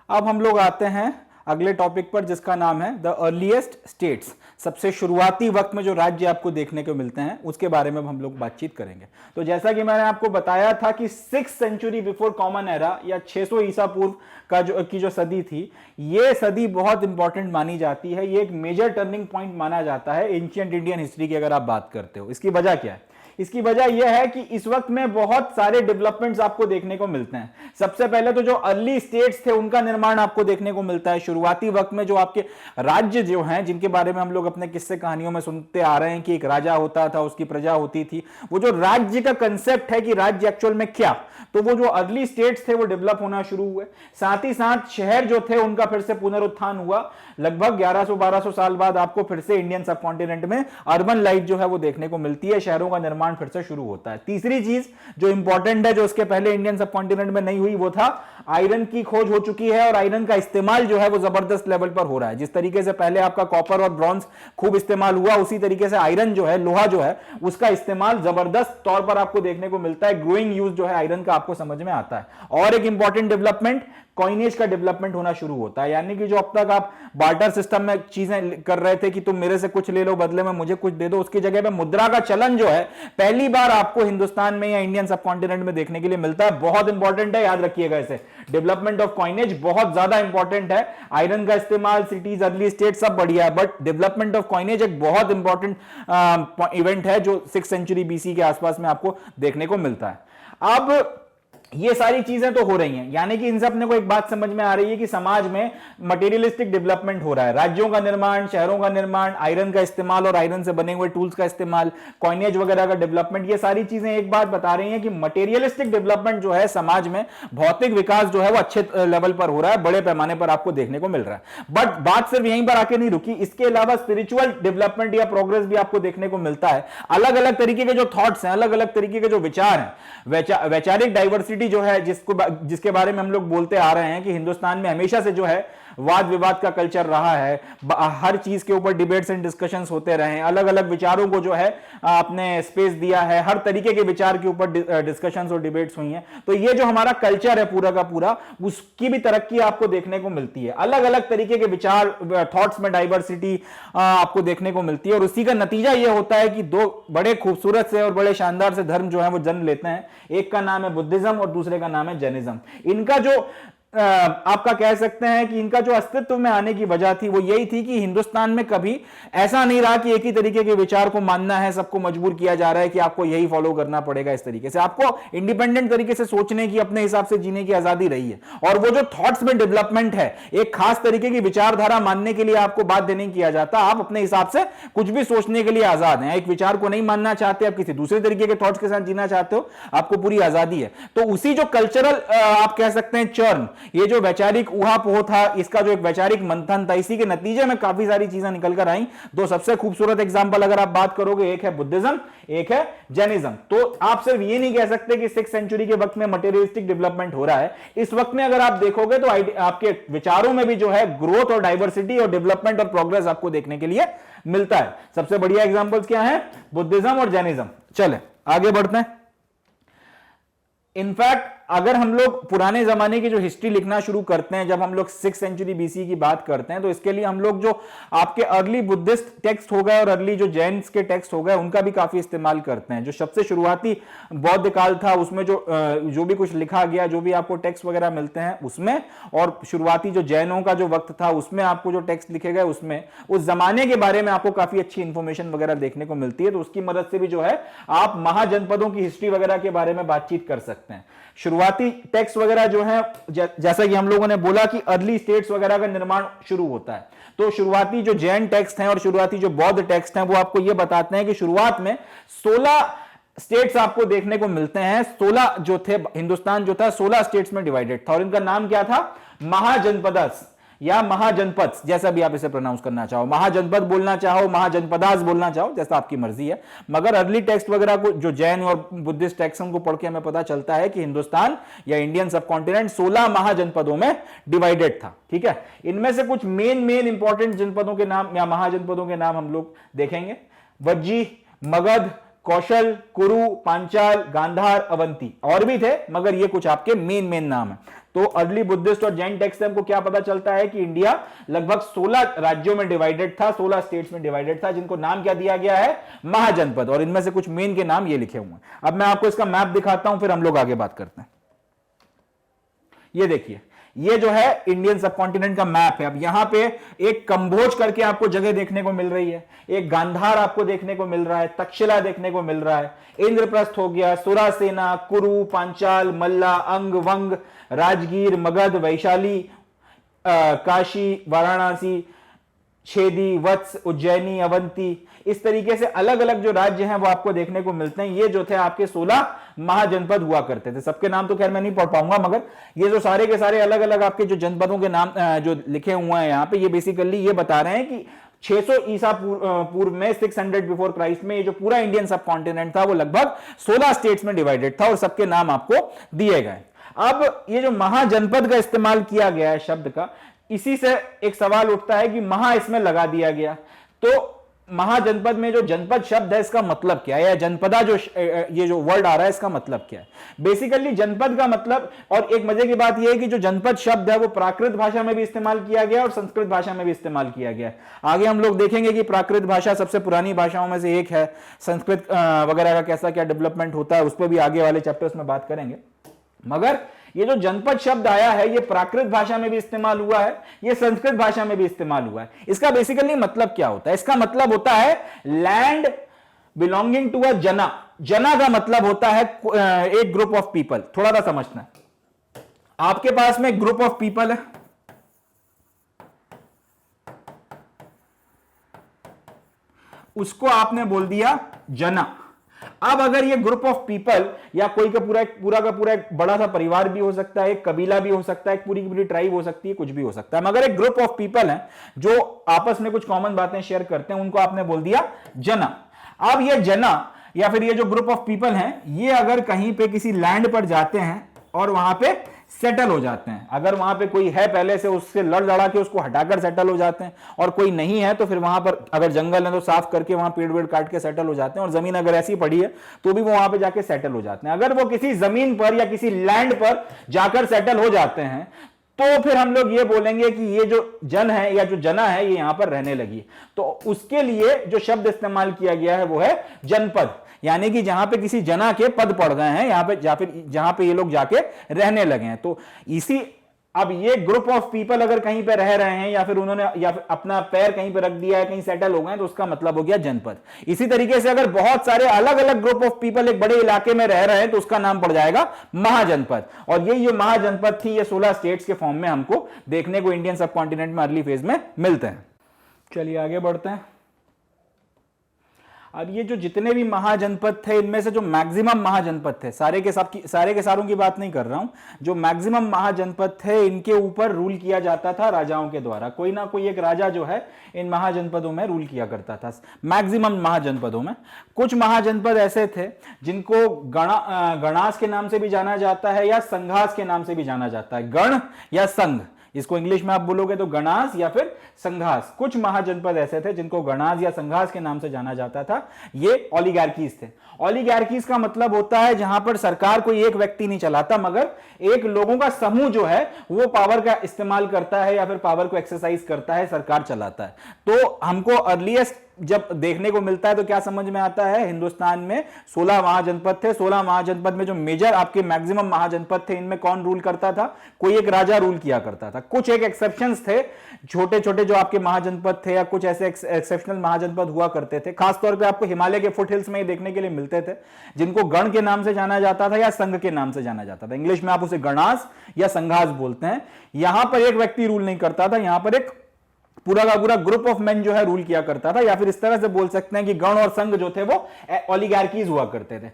अब हम लोग आते हैं अगले टॉपिक पर, जिसका नाम है द अर्लीस्ट स्टेट्स। सबसे शुरुआती वक्त में जो राज्य आपको देखने को मिलते हैं उसके बारे में हम लोग बातचीत करेंगे। तो जैसा कि मैंने आपको बताया था कि 6th century before common era या 600 ईसा पूर्व का जो सदी थी, ये सदी बहुत इंपॉर्टेंट मानी जाती है। ये एक मेजर टर्निंग पॉइंट माना जाता है एंशिएंट इंडियन हिस्ट्री की अगर आप बात करते हो। इसकी वजह क्या है? इसकी वजह यह है कि इस वक्त में बहुत सारे डेवलपमेंट्स आपको देखने को मिलते हैं। सबसे पहले तो जो अर्ली स्टेट्स थे उनका निर्माण आपको देखने को मिलता है। शुरुआती वक्त में जो आपके राज्य जो हैं, जिनके बारे में हम लोग अपने किस्से कहानियों में सुनते आ रहे हैं कि एक राजा होता था, उसकी प्रजा होती थी, वो जो राज्य का कंसेप्ट है कि राज्य एक्चुअल में क्या, तो वो जो अर्ली स्टेट्स थे वो डेवलप होना शुरू हुए। साथ ही साथ शहर जो थे उनका फिर से पुनरुत्थान हुआ। लगभग 1100-1200 साल बाद आपको फिर से इंडियन सबकॉन्टिनेंट में अर्बन लाइफ जो है वो देखने को मिलती है। शहरों का निर्माण निर्माण फिर से शुरू होता है। तीसरी चीज जो इंपॉर्टेंट है, जो उसके पहले इंडियन सब कॉन्टिनेंट में नहीं हुई, वो था आयरन की खोज हो चुकी है और आयरन का इस्तेमाल जो है वो जबरदस्त लेवल पर हो रहा है। जिस तरीके से पहले आपका कॉपर और ब्रॉन्ज खूब इस्तेमाल हुआ, उसी तरीके से आयरन जो है, लोहा जो है, उसका इस्तेमाल जबरदस्त तौर पर आपको देखने को मिलता है। ग्रोइंग यूज जो है आयरन का आपको समझ में आता है। और एक इंपॉर्टेंट डेवलपमेंट, कॉइनेज का डेवलपमेंट होना शुरू होता है। यानी कि जो अब तक आप बार्टर सिस्टम में चीजें कर रहे थे कि तुम मेरे से कुछ ले लो, बदले में मुझे कुछ दे दो, उसकी जगह पे मुद्रा का चलन जो है पहली बार आपको हिंदुस्तान में या इंडियन सब कॉन्टिनेंट में देखने के लिए मिलता है। बहुत इंपॉर्टेंट है, याद रखिएगा इसे। डेवलपमेंट ऑफ कॉइनेज बहुत ज्यादा इंपॉर्टेंट है। आयरन का इस्तेमाल, सिटीज, अर्ली स्टेट सब बढ़िया है, बट डेवलपमेंट ऑफ कॉइनेज एक बहुत इंपॉर्टेंट इवेंट है जो 6th सेंचुरी बीसी के आसपास में आपको देखने को मिलता है। अब ये सारी चीजें तो हो रही हैं, यानी कि इनसे अपने को एक बात समझ में आ रही है कि समाज में मटेरियलिस्टिक डेवलपमेंट हो रहा है। राज्यों का निर्माण, शहरों का निर्माण, आयरन का इस्तेमाल और आयरन से बने हुए टूल्स का इस्तेमाल, कॉइनेज वगैरह का डेवलपमेंट, ये सारी चीजें एक बात बता रही हैं कि मटेरियलिस्टिक डेवलपमेंट जो है समाज में, भौतिक विकास जो है वो अच्छे लेवल पर हो रहा है, बड़े पैमाने पर आपको देखने को मिल रहा है। बट बात सिर्फ यहीं पर आके नहीं रुकी, इसके अलावा स्पिरिचुअल डेवलपमेंट या प्रोग्रेस भी आपको देखने को मिलता है। अलग अलग तरीके के जो थॉट्स हैं, अलग अलग तरीके के जो विचार हैं, वैचारिक डाइवर्सिटी जो है, जिसके बारे में हम लोग बोलते आ रहे हैं कि हिंदुस्तान में हमेशा से जो है वाद विवाद का कल्चर रहा है, हर चीज के ऊपर डिबेट्स एंड डिस्कशंस होते रहे हैं, अलग अलग विचारों को जो है आपने स्पेस दिया है, हर तरीके के विचार के ऊपर डिस्कशंस और डिबेट्स हुई हैं। तो ये जो हमारा कल्चर है पूरा का पूरा, उसकी भी तरक्की आपको देखने को मिलती है। अलग अलग तरीके के विचार, थॉट्स में डाइवर्सिटी आपको देखने को मिलती है, और उसी का नतीजा ये होता है कि दो बड़े खूबसूरत से और बड़े शानदार से धर्म जो है वो जन्म लेते हैं। एक का नाम है बुद्धिज्म और दूसरे का नाम है जैनिज्म। इनका जो आपका कह सकते हैं कि इनका जो अस्तित्व में आने की वजह थी वो यही थी कि हिंदुस्तान में कभी ऐसा नहीं रहा कि एक ही तरीके के विचार को मानना है, सबको मजबूर किया जा रहा है कि आपको यही फॉलो करना पड़ेगा। इस तरीके से आपको इंडिपेंडेंट तरीके से सोचने की, अपने हिसाब से जीने की आजादी रही है। और वो जो थॉट्स में डेवलपमेंट है, एक खास तरीके की विचारधारा मानने के लिए आपको बाध्य नहीं किया जाता, आप अपने हिसाब से कुछ भी सोचने के लिए आजाद हैं। एक विचार को नहीं मानना चाहते, आप किसी दूसरे तरीके के थॉट्स के साथ जीना चाहते हो, आपको पूरी आजादी है। तो उसी जो कल्चरल आप कह सकते हैं चर्न, ये जो वैचारिक ऊहापोह था, इसका जो एक वैचारिक मंथन था, इसी के नतीजे में काफी सारी चीजें निकल कर आई। दो सबसे खूबसूरत एग्जांपल अगर आप बात करोगे, एक है बुद्धिज्म, एक है जैनिज्म। तो आप सिर्फ ये नहीं कह सकते कि 6th सेंचुरी के वक्त में मटेरियलिस्टिक डेवलपमेंट हो रहा है। इस वक्त में अगर आप देखोगे तो आपके विचारों में भी जो है ग्रोथ और डाइवर्सिटी और डेवलपमेंट और प्रोग्रेस आपको देखने के लिए मिलता है। सबसे बढ़िया एग्जांपल्स क्या है? बुद्धिज्म और जैनिज्म। चले आगे बढ़ते हैं। इनफैक्ट अगर हम लोग पुराने जमाने की जो हिस्ट्री लिखना शुरू करते हैं, जब हम लोग 6th सेंचुरी बीसी की बात करते हैं, तो इसके लिए हम लोग जो आपके अर्ली बुद्धिस्ट टेक्स्ट हो गए और अर्ली जो जैन्स के टेक्स्ट हो गए, उनका भी काफी इस्तेमाल करते हैं। जो सबसे शुरुआती बौद्ध काल था, उसमें जो भी कुछ लिखा गया, जो भी आपको टेक्स्ट वगैरह मिलते हैं उसमें, और शुरुआती जो जैनों का जो वक्त था उसमें आपको जो टेक्स्ट लिखे गए, उसमें उस जमाने के बारे में आपको काफी अच्छी इंफॉर्मेशन वगैरह देखने को मिलती है। तो उसकी मदद से भी जो है आप महाजनपदों की हिस्ट्री वगैरह के बारे में बातचीत कर सकते हैं। शुरुआती टेक्स्ट वगैरह जो है, जैसा कि हम लोगों ने बोला कि अर्ली स्टेट्स वगैरह का निर्माण शुरू होता है, तो शुरुआती जो जैन टेक्स्ट हैं और शुरुआती जो बौद्ध टेक्स्ट हैं, वो आपको ये बताते हैं कि शुरुआत में 16 स्टेट्स आपको देखने को मिलते हैं। 16 जो थे, हिंदुस्तान जो था 16 स्टेट्स में डिवाइडेड था, और इनका नाम क्या था? महाजनपदस या महाजनपद, जैसा भी आप इसे प्रोनाउंस करना चाहो, महाजनपद बोलना चाहो, महाजनपदास बोलना चाहो, जैसा आपकी मर्जी है। मगर अर्ली टेक्स्ट वगैरह को, जो जैन और बुद्धिस्ट टेक्स्ट को पढ़ के हमें पता चलता है कि हिंदुस्तान या इंडियन सब कॉन्टिनेंट 16 महाजनपदों में डिवाइडेड था। ठीक है, इनमें से कुछ मेन इंपॉर्टेंट जनपदों के नाम या महाजनपदों के नाम हम लोग देखेंगे। वज्जी, मगध, कौशल, कुरु, पांचाल, गांधार, अवंती, और भी थे, मगर ये कुछ आपके मेन नाम है। तो अर्ली बुद्धिस्ट और जैन टेक्स्ट से हमको क्या पता चलता है कि इंडिया लगभग 16 राज्यों में डिवाइडेड था, 16 स्टेट्स में डिवाइडेड था, जिनको नाम क्या दिया गया है? महाजनपद। और इनमें से कुछ मेन के नाम ये लिखे हुए हैं। अब मैं आपको इसका मैप दिखाता हूं, फिर हम लोग आगे बात करते हैं। ये देखिए, ये जो है इंडियन सब कॉन्टिनेंट का मैप है। अब यहां पे एक कंबोज करके आपको जगह देखने को मिल रही है, एक गांधार आपको देखने को मिल रहा है, तक्षशिला देखने को मिल रहा है, इंद्रप्रस्थ हो गया, सुरासेना, कुरु, पांचाल, मल्ला, अंग, वंग, राजगीर, मगध, वैशाली, काशी, वाराणसी, छेदी, वत्स, उज्जैनी, अवंती, इस तरीके से अलग अलग जो राज्य हैं वो आपको देखने को मिलते हैं। ये जो थे आपके 16 महाजनपद हुआ करते थे। सबके नाम तो खैर मैं नहीं पढ़ पाऊंगा, मगर ये जो सारे के सारे अलग अलग आपके जो जनपदों के नाम जो लिखे हुए हैं यहाँ पे, ये बेसिकली ये बता रहे हैं कि 600 ईसा पूर्व में, 600 बिफोर क्राइस्ट में, ये जो पूरा इंडियन सब कॉन्टिनेंट था वो लगभग 16 स्टेट्स में डिवाइडेड था और सबके नाम आपको दिए गए। अब ये जो महाजनपद का इस्तेमाल किया गया है शब्द का, इसी से एक सवाल उठता है कि महा इसमें लगा दिया गया, तो महाजनपद में जो जनपद शब्द है इसका मतलब क्या है, या जनपदा जो ये जो वर्ड आ रहा है इसका मतलब क्या है। बेसिकली जनपद का मतलब, और एक मजे की बात यह है कि जो जनपद शब्द है वो प्राकृत भाषा में भी इस्तेमाल किया गया और संस्कृत भाषा में भी इस्तेमाल किया गया। आगे हम लोग देखेंगे कि प्राकृत भाषा सबसे पुरानी भाषाओं में से एक है, संस्कृत वगैरह का कैसा क्या डेवलपमेंट होता है उस पर भी आगे वाले चैप्टर्स में बात करेंगे। मगर ये जो जनपद शब्द आया है ये प्राकृत भाषा में भी इस्तेमाल हुआ है, ये संस्कृत भाषा में भी इस्तेमाल हुआ है। इसका बेसिकली मतलब क्या होता है, इसका मतलब होता है लैंड बिलोंगिंग टू अ जना। जना का मतलब होता है एक ग्रुप ऑफ पीपल। थोड़ा सा समझना है, आपके पास में एक ग्रुप ऑफ पीपल है, उसको आपने बोल दिया जना। अब अगर ये ग्रुप ऑफ पीपल या कोई का पूरा एक बड़ा सा परिवार भी हो सकता है, एक कबीला भी हो सकता है, एक पूरी की पूरी ट्राइब हो सकती है, कुछ भी हो सकता है, मगर एक ग्रुप ऑफ पीपल है जो आपस में कुछ कॉमन बातें शेयर करते हैं, उनको आपने बोल दिया जना। अब ये जना या फिर ये जो ग्रुप ऑफ पीपल हैं, ये अगर कहीं पे किसी लैंड पर जाते हैं और वहां पे सेटल हो जाते हैं, अगर वहां पे कोई है पहले से उससे लड़ लड़ा के उसको हटाकर सेटल हो जाते हैं, और कोई नहीं है तो फिर वहां पर अगर जंगल है तो साफ करके वहां पेड़ वेड़ काट के सेटल हो जाते हैं, और जमीन अगर ऐसी पड़ी है तो भी वो वहां पे जाके सेटल हो जाते हैं। अगर वो किसी जमीन पर या किसी लैंड पर जाकर सेटल हो जाते हैं तो फिर हम लोग ये बोलेंगे कि ये जो जन है या जो जना है ये यहां पर रहने लगी। तो उसके लिए जो शब्द इस्तेमाल किया गया है वो है जनपद, यानी कि जहां पे किसी जना के पद पड़ गए हैं, यहां पे जहां पे ये लोग जाके रहने लगे हैं। तो इसी, अब ये ग्रुप ऑफ पीपल अगर कहीं पे रह रहे हैं या फिर उन्होंने या फिर अपना पैर कहीं पे रख दिया है, कहीं सेटल हो गए, तो उसका मतलब हो गया जनपद। इसी तरीके से अगर बहुत सारे अलग अलग ग्रुप ऑफ पीपल एक बड़े इलाके में रह रहे हैं तो उसका नाम पड़ जाएगा महाजनपद। और ये जो महाजनपद थी ये 16 स्टेट्स के फॉर्म में हमको देखने को इंडियन सब कॉन्टिनेंट में अर्ली फेज में मिलते हैं। चलिए आगे बढ़ते हैं। अब ये जो जितने भी महाजनपद थे इनमें से जो मैक्सिमम महाजनपद थे, सारे के सारों की बात नहीं कर रहा हूं, जो मैक्सिमम महाजनपद थे इनके ऊपर रूल किया जाता था राजाओं के द्वारा। कोई ना कोई एक राजा जो है इन महाजनपदों में रूल किया करता था। मैक्सिमम महाजनपदों में कुछ महाजनपद ऐसे थे जिनको गणास के नाम से भी जाना जाता है या संघास के नाम से भी जाना जाता है। गण या संघ, इसको इंग्लिश में आप बोलोगे तो गणास या फिर संघास। कुछ महाजनपद ऐसे थे जिनको गणास या संघास के नाम से जाना जाता था। ये ओलिगार्कीज थे। ओलिगार्कीज का मतलब होता है जहां पर सरकार कोई एक व्यक्ति नहीं चलाता, मगर एक लोगों का समूह जो है वो पावर का इस्तेमाल करता है या फिर पावर को एक्सरसाइज करता है, सरकार चलाता है। तो हमको अर्लीस्ट जब देखने को मिलता है तो क्या समझ में आता है, हिंदुस्तान में 16 महाजनपद थे। 16 महाजनपद में जो मेजर आपके मैक्सिमम महाजनपद थे इनमें कौन रूल करता था, कोई एक राजा रूल किया करता था। कुछ एक एक्सेप्शंस थे, छोटे छोटे जो आपके महाजनपद थे या कुछ ऐसे एक्सेप्शनल महाजनपद हुआ करते थे। खासतौर पे आपको हिमालय के फुट हिल्स में ही देखने के लिए मिलते थे, जिनको गण के नाम से जाना जाता था या संघ के नाम से जाना जाता था। इंग्लिश में आप उसे गणास या संघास बोलते हैं। यहां पर एक व्यक्ति रूल नहीं करता था, यहां पर एक पूरा का पूरा ग्रुप ऑफ मेन जो है रूल किया करता था, या फिर इस तरह से बोल सकते हैं कि गण और संघ जो थे वो ओलिगार्कीज हुआ करते थे।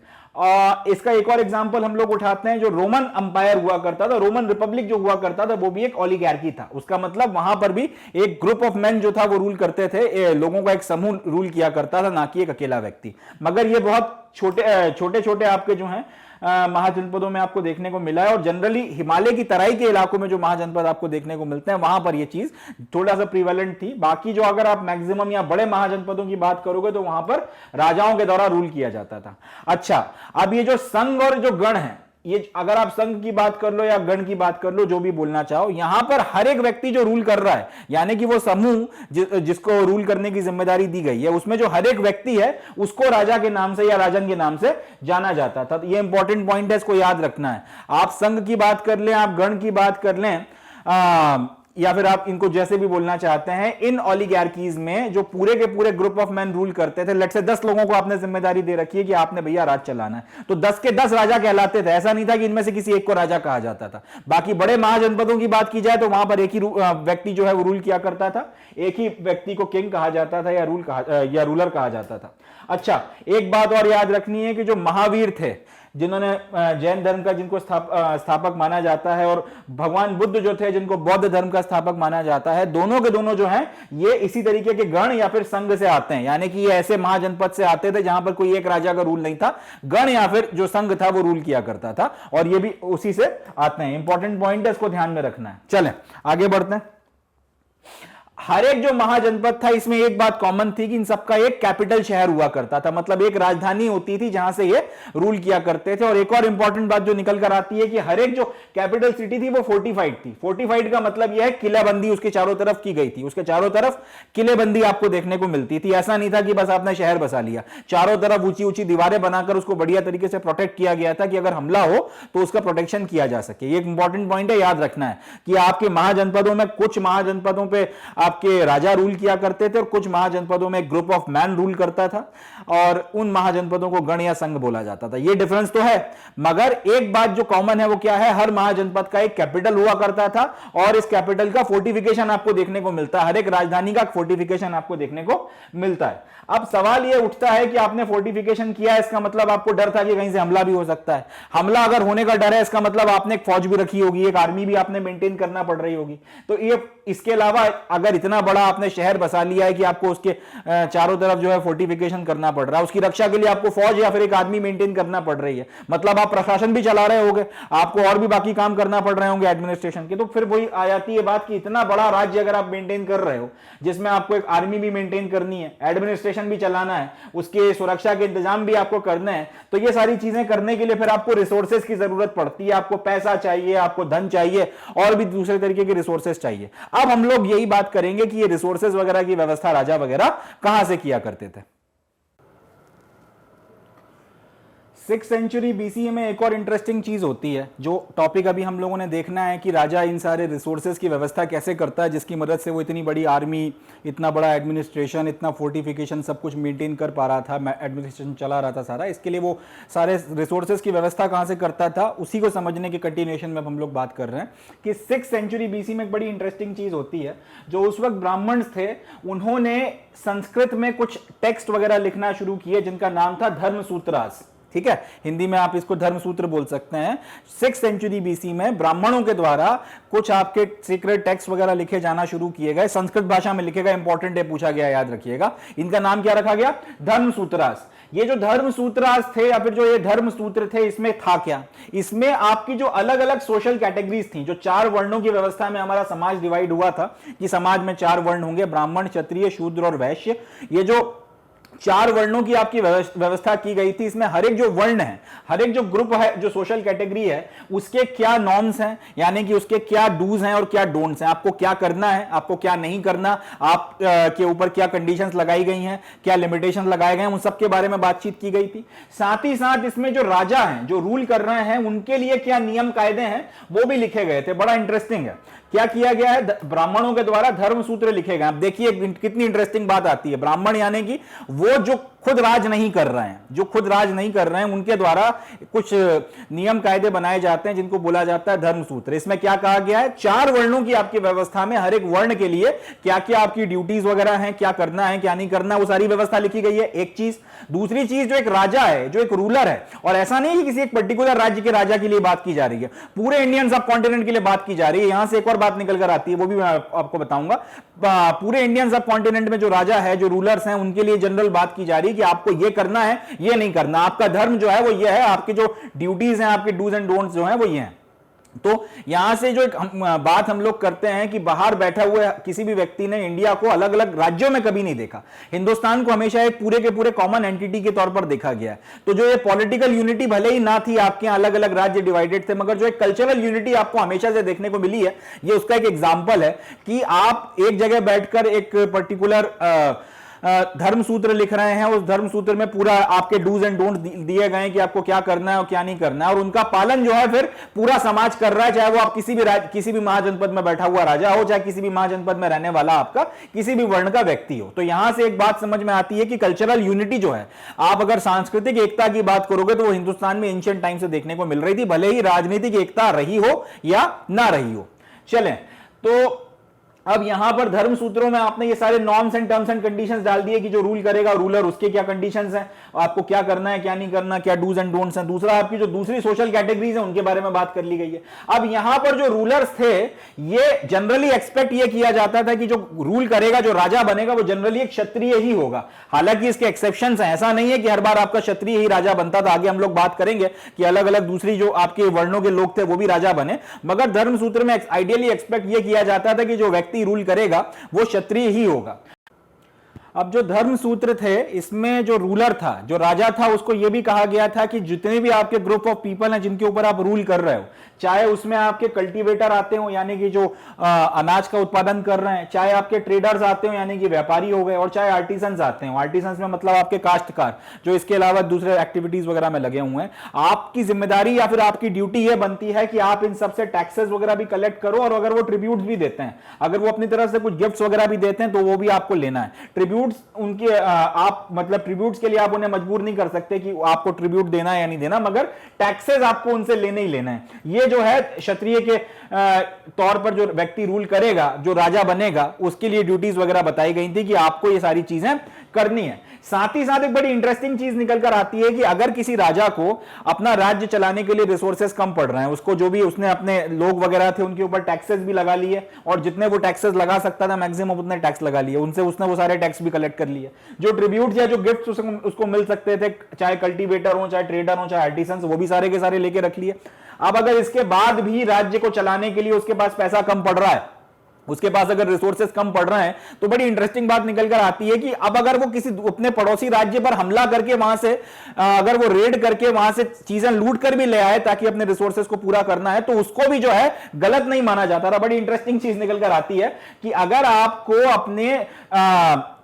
इसका एक और एग्जांपल हम लोग उठाते हैं, जो रोमन अंपायर हुआ करता था, रोमन रिपब्लिक जो हुआ करता था वो भी एक ओलिगार्की था। उसका मतलब वहां पर भी एक ग्रुप ऑफ मेन जो था वो रूल करते थे, लोगों का एक समूह रूल किया करता था, ना कि एक अकेला व्यक्ति। मगर ये बहुत छोटे छोटे आपके जो हैं महाजनपदों में आपको देखने को मिला है, और जनरली हिमालय की तराई के इलाकों में जो महाजनपद आपको देखने को मिलते हैं वहां पर यह चीज थोड़ा सा प्रीवेलेंट थी। बाकी जो अगर आप मैक्सिमम या बड़े महाजनपदों की बात करोगे तो वहां पर राजाओं के द्वारा रूल किया जाता था। अच्छा, अब ये जो संघ और जो गण है, ये अगर आप संघ की बात कर लो या गण की बात कर लो, जो भी बोलना चाहो, यहां पर हर एक व्यक्ति जो रूल कर रहा है, यानी कि वो समूह जिसको रूल करने की जिम्मेदारी दी गई है, उसमें जो हर एक व्यक्ति है उसको राजा के नाम से या राजन के नाम से जाना जाता था। तो ये इंपॉर्टेंट पॉइंट है, इसको याद रखना है। आप संघ की बात कर लें, आप गण की बात कर लें, या फिर आप इनको जैसे भी बोलना चाहते हैं, इन ओलिगार्कीज में जो पूरे के पूरे ग्रुप ऑफ मैन रूल करते थे, लेट्स से 10 लोगों को आपने जिम्मेदारी दे रखी है कि आपने भैया राज चलाना है, तो 10 के 10 राजा कहलाते थे। ऐसा नहीं था कि इनमें से किसी एक को राजा कहा जाता था। बाकी बड़े महाजनपदों की बात की जाए तो वहां पर एक ही व्यक्ति जो है वो रूल किया करता था, एक ही व्यक्ति को किंग कहा जाता था या रूलर कहा जाता था। अच्छा, एक बात और याद रखनी है कि जो महावीर थे, जिन्होंने जैन धर्म का जिनको स्थापक माना जाता है, और भगवान बुद्ध जो थे जिनको बौद्ध धर्म का स्थापक माना जाता है, दोनों के दोनों जो हैं ये इसी तरीके के गण या फिर संघ से आते हैं। यानी कि ये ऐसे महाजनपद से आते थे जहां पर कोई एक राजा का रूल नहीं था, गण या फिर जो संघ था वो रूल किया करता था, और ये भी उसी से आते हैं। इंपॉर्टेंट पॉइंट है, इसको ध्यान में रखना है। चलें आगे बढ़ते हैं। हर एक जो महाजनपद था इसमें एक बात कॉमन थी कि इन सबका एक कैपिटल शहर हुआ करता था, मतलब एक राजधानी होती थी जहां से ये रूल किया करते थे। और एक और इंपॉर्टेंट बात जो निकल कर आती है कि हर एक जो कैपिटल सिटी थी वो फोर्टिफाइड थी। फोर्टिफाइड का मतलब यह है किलाबंदी उसके चारों तरफ की गई थी, उसके चारों तरफ किलेबंदी आपको देखने को मिलती थी। ऐसा नहीं था कि बस आपने शहर बसा लिया, चारों तरफ ऊंची ऊंची दीवारें बनाकर उसको बढ़िया तरीके से प्रोटेक्ट किया गया था कि अगर हमला हो तो उसका प्रोटेक्शन किया जा सके। ये एक इंपॉर्टेंट पॉइंट है, याद रखना है कि आपके महाजनपदों में कुछ महाजनपदों पे आपके राजा रूल किया करते थे और कुछ महाजनपदों में ग्रुप ऑफ मैन रूल करता था, और उन महाजनपदों को गण या संघ बोला जाता था। ये डिफरेंस तो है, मगर एक बात जो कॉमन है वो क्या है, हर महाजनपद का एक कैपिटल हुआ करता था और इस कैपिटल का फोर्टिफिकेशन आपको देखने को मिलता है। हर एक राजधानी का फोर्टिफिकेशन आपको देखने को मिलता है। अब सवाल यह उठता है कि आपने फोर्टिफिकेशन किया है, इसका मतलब आपको डर था कि कहीं से हमला भी हो सकता है। हमला अगर होने का डर है, इसका मतलब आपने एक फौज भी रखी होगी, एक आर्मी भी आपने मेंटेन करना पड़ रही होगी। तो ये इसके अलावा अगर इतना बड़ा आपने शहर बसा लिया है कि आपको उसके चारों तरफ जो है फोर्टिफिकेशन करना पड़ रहा है, उसकी रक्षा के लिए आपको फौज या फिर एक आर्मी मेंटेन करना पड़ रही है, मतलब आप प्रशासन भी चला रहे होंगे, आपको और भी बाकी काम करना पड़ रहे होंगे एडमिनिस्ट्रेशन के। तो फिर वही आ जाती है बात कि इतना बड़ा राज्य अगर आप मेंटेन कर रहे हो, जिसमें आपको एक आर्मी भी मेंटेन करनी है, एडमिनिस्ट्रेशन भी चलाना है, उसके सुरक्षा के इंतजाम भी आपको करना है, तो ये सारी चीजें करने के लिए फिर आपको रिसोर्सेज की जरूरत पड़ती है। आपको पैसा चाहिए, आपको धन चाहिए, और भी दूसरे तरीके के रिसोर्सेज चाहिए। अब हम लोग यही बात करेंगे कि ये रिसोर्सेज वगैरह की व्यवस्था राजा वगैरह कहां से किया करते थे। 6th सेंचुरी बीसी में एक और इंटरेस्टिंग चीज होती है, जो टॉपिक अभी हम लोगों ने देखना है कि राजा इन सारे रिसोर्सेज की व्यवस्था कैसे करता है, जिसकी मदद से वो इतनी बड़ी आर्मी, इतना बड़ा एडमिनिस्ट्रेशन, इतना फोर्टिफिकेशन सब कुछ मेंटेन कर पा रहा था, एडमिनिस्ट्रेशन चला रहा था सारा। इसके लिए वो सारे रिसोर्सेज की व्यवस्था कहां से करता था, उसी को समझने के कंटिन्यूएशन में हम लोग बात कर रहे हैं कि 6th सेंचुरी बीसी में एक बड़ी इंटरेस्टिंग चीज होती है। जो उस वक्त ब्राह्मण थे, उन्होंने संस्कृत में कुछ टेक्स्ट वगैरह लिखना शुरू किए जिनका नाम था धर्मसूत्रास। ठीक है, हिंदी में आप इसको धर्मसूत्र बोल सकते हैं। 6th सेंचुरी बीसी में ब्राह्मणों के द्वारा कुछ आपके सीक्रेट टेक्स्ट वगैरह लिखे जाना शुरू किए गए, संस्कृत भाषा में लिखे गए। इंपॉर्टेंट है, पूछा गया, याद रखिएगा। इनका नाम क्या रखा गया? धर्मसूत्रास। ये जो धर्मसूत्रास थे या फिर जो ये धर्मसूत्र थे, इसमें था क्या? इसमें आपकी जो अलग अलग सोशल कैटेगरीज थी, जो 4 वर्णों की व्यवस्था में हमारा समाज डिवाइड हुआ था कि समाज में 4 वर्ण होंगे, ब्राह्मण, क्षत्रिय, शूद्र और वैश्य। ये जो 4 वर्णों की आपकी व्यवस्था की गई थी, इसमें हर एक जो वर्ण है, हर एक जो ग्रुप है, जो सोशल कैटेगरी है, उसके क्या नॉर्म्स हैं, यानी कि उसके क्या डूज हैं और क्या डोंट्स हैं, आपको क्या करना है, आपको क्या नहीं करना, आप के ऊपर क्या कंडीशंस लगाई गई हैं, क्या लिमिटेशन लगाए गए हैं, उन सब के बारे में बातचीत की गई थी। साथ ही साथ इसमें जो राजा हैं, जो रूल कर रहे हैं, उनके लिए क्या नियम कायदे हैं, वो भी लिखे गए थे। बड़ा इंटरेस्टिंग है, क्या किया गया है, ब्राह्मणों के द्वारा धर्मसूत्र लिखे गए। अब देखिए कितनी इंटरेस्टिंग बात आती है। ब्राह्मण यानी कि वो जो खुद राज नहीं कर रहे हैं, जो खुद राज नहीं कर रहे हैं, उनके द्वारा कुछ नियम कायदे बनाए जाते हैं जिनको बोला जाता है धर्मसूत्र। इसमें क्या कहा गया है, 4 वर्णों की आपकी व्यवस्था में हर एक वर्ण के लिए क्या क्या आपकी ड्यूटीज वगैरह हैं, क्या करना है क्या नहीं करना, वो सारी व्यवस्था लिखी गई है। एक चीज। दूसरी चीज, जो एक राजा है, जो एक रूलर है, और ऐसा नहीं कि किसी एक पर्टिकुलर राज्य के राजा के लिए बात की जा रही है, पूरे इंडियन सब कॉन्टिनेंट के लिए बात की जा रही है। यहां से एक और बात निकल कर आती है, वो भी मैं आपको बताऊंगा। पूरे इंडियन सब कॉन्टिनेंट में जो राजा है, जो रूलर्स हैं, उनके लिए जनरल बात की जा रही है कि आपको ये करना है, ये नहीं करना, आपका धर्म जो है वो ये है, आपकी जो ड्यूटीज हैं, आपके डूज एंड डोंट्स जो हैं वो ये हैं। तो यहां से जो एक बात हम लोग करते हैं कि बाहर बैठा हुए किसी भी व्यक्ति ने इंडिया को अलग अलग राज्यों में कभी नहीं देखा, हिंदुस्तान को हमेशा एक पूरे के पूरे कॉमन एंटिटी के तौर पर देखा गया है। तो जो ये पॉलिटिकल यूनिटी भले ही ना थी, आपके यहां अलग अलग राज्य डिवाइडेड थे, मगर जो एक कल्चरल यूनिटी आपको हमेशा से देखने को मिली है, ये उसका एक एग्जाम्पल है कि आप एक जगह बैठकर एक पर्टिकुलर धर्मसूत्र लिख रहे हैं, उस धर्मसूत्र में पूरा आपके डूज एंड डोंट दिए गए कि आपको क्या करना है और क्या नहीं करना है, और उनका पालन जो है फिर पूरा समाज कर रहा है, चाहे वो आप किसी भी महाजनपद में बैठा हुआ राजा हो, चाहे किसी भी महाजनपद में रहने वाला आपका किसी भी वर्ण का व्यक्ति हो। तो यहां से एक बात समझ में आती है कि कल्चरल यूनिटी जो है, आप अगर सांस्कृतिक एकता की बात करोगे तो वो हिंदुस्तान में एंशिएंट टाइम से देखने को मिल रही थी, भले ही राजनीतिक एकता रही हो या ना रही हो। चलें, तो अब यहां पर धर्म सूत्रों में आपने ये सारे norms and terms and conditions डाल दिए कि जो रूल करेगा रूलर, उसके क्या कंडीशंस हैं, आपको क्या करना है क्या नहीं करना, क्या डूज एंड डोंट्स हैं। दूसरा, आपकी जो दूसरी सोशल कैटेगरीज हैं उनके बारे में बात कर ली गई है। अब यहां पर जो रूलर्स थे, ये जनरली एक्सपेक्ट ये किया जाता था कि जो रूल करेगा, जो राजा बनेगा, वो जनरली एक क्षत्रिय ही होगा। हालांकि इसके एक्सेप्शंस हैं, ऐसा नहीं है कि हर बार आपका क्षत्रिय ही राजा बनता था। आगे हम लोग बात करेंगे कि अलग अलग दूसरी जो आपके वर्णों के लोग थे वो भी राजा बने, मगर धर्म सूत्र में आइडियली एक्सपेक्ट ये किया जाता था कि जो व्यक्ति रूल करेगा वो क्षत्रिय ही होगा। अब जो धर्म सूत्र थे, इसमें जो रूलर था, जो राजा था, उसको यह भी कहा गया था कि जितने भी आपके ग्रुप ऑफ पीपल हैं जिनके ऊपर आप रूल कर रहे हो, चाहे उसमें आपके कल्टीवेटर आते हो यानी कि जो अनाज का उत्पादन कर रहे हैं, चाहे आपके ट्रेडर्स आते हो यानी कि व्यापारी हो गए, और चाहे आर्टिसंस आते हो। आर्टिसंस में मतलब आपके काश्तकार जो इसके अलावा दूसरे एक्टिविटीज वगैरह में लगे हुए हैं। आपकी जिम्मेदारी या फिर आपकी ड्यूटी यह बनती है कि आप इन सबसे टैक्सेस वगैरह भी कलेक्ट करो, और अगर वो ट्रिब्यूट्स भी देते हैं, अगर वो अपनी तरफ से कुछ गिफ्ट्स वगैरह भी देते हैं, तो वो भी आपको लेना है। ट्रिब्यूट्स उनके आप मतलब ट्रिब्यूट्स के लिए आप उन्हें मजबूर नहीं कर सकते कि आपको ट्रिब्यूट देना है या नहीं देना, मगर टैक्सेस आपको उनसे लेने ही लेना है। ये जो है क्षत्रिय के तौर पर जो व्यक्ति रूल करेगा, जो राजा बनेगा, उसके लिए ड्यूटीज वगैरह बताई गई थी कि आपको ये सारी चीजें करनी है। साथ ही साथ एक बड़ी इंटरेस्टिंग चीज निकल कर आती है कि अगर किसी राजा को अपना राज्य चलाने के लिए रिसोर्सेस कम पड़ रहे हैं, उसको जो भी उसने अपने लोग वगैरह थे उनके ऊपर टैक्सेस भी लगा लिए, और जितने वो टैक्सेस लगा सकता था मैक्सिमम उतने टैक्स लगा लिए, उनसे उसने वो सारे टैक्स भी कलेक्ट कर लिए। जो ट्रिब्यूट या जो गिफ्ट उसको मिल सकते थे, चाहे कल्टीवेटर हो, चाहे ट्रेडर हो, चाहे आर्टिसंस, वो भी सारे के सारे लेके रख लिए। अब अगर इसके बाद भी राज्य को चलाने के लिए उसके पास पैसा कम पड़ रहा है, उसके पास अगर रिसोर्सेज कम पड़ रहे हैं, तो बड़ी इंटरेस्टिंग बात निकल कर आती है कि अब अगर वो किसी अपने पड़ोसी राज्य पर हमला करके वहां से अगर वो रेड करके वहां से चीजें लूट कर भी ले आए ताकि अपने रिसोर्सेज को पूरा करना है, तो उसको भी जो है गलत नहीं माना जाता था। बड़ी इंटरेस्टिंग चीज निकल कर आती है कि अगर आपको अपने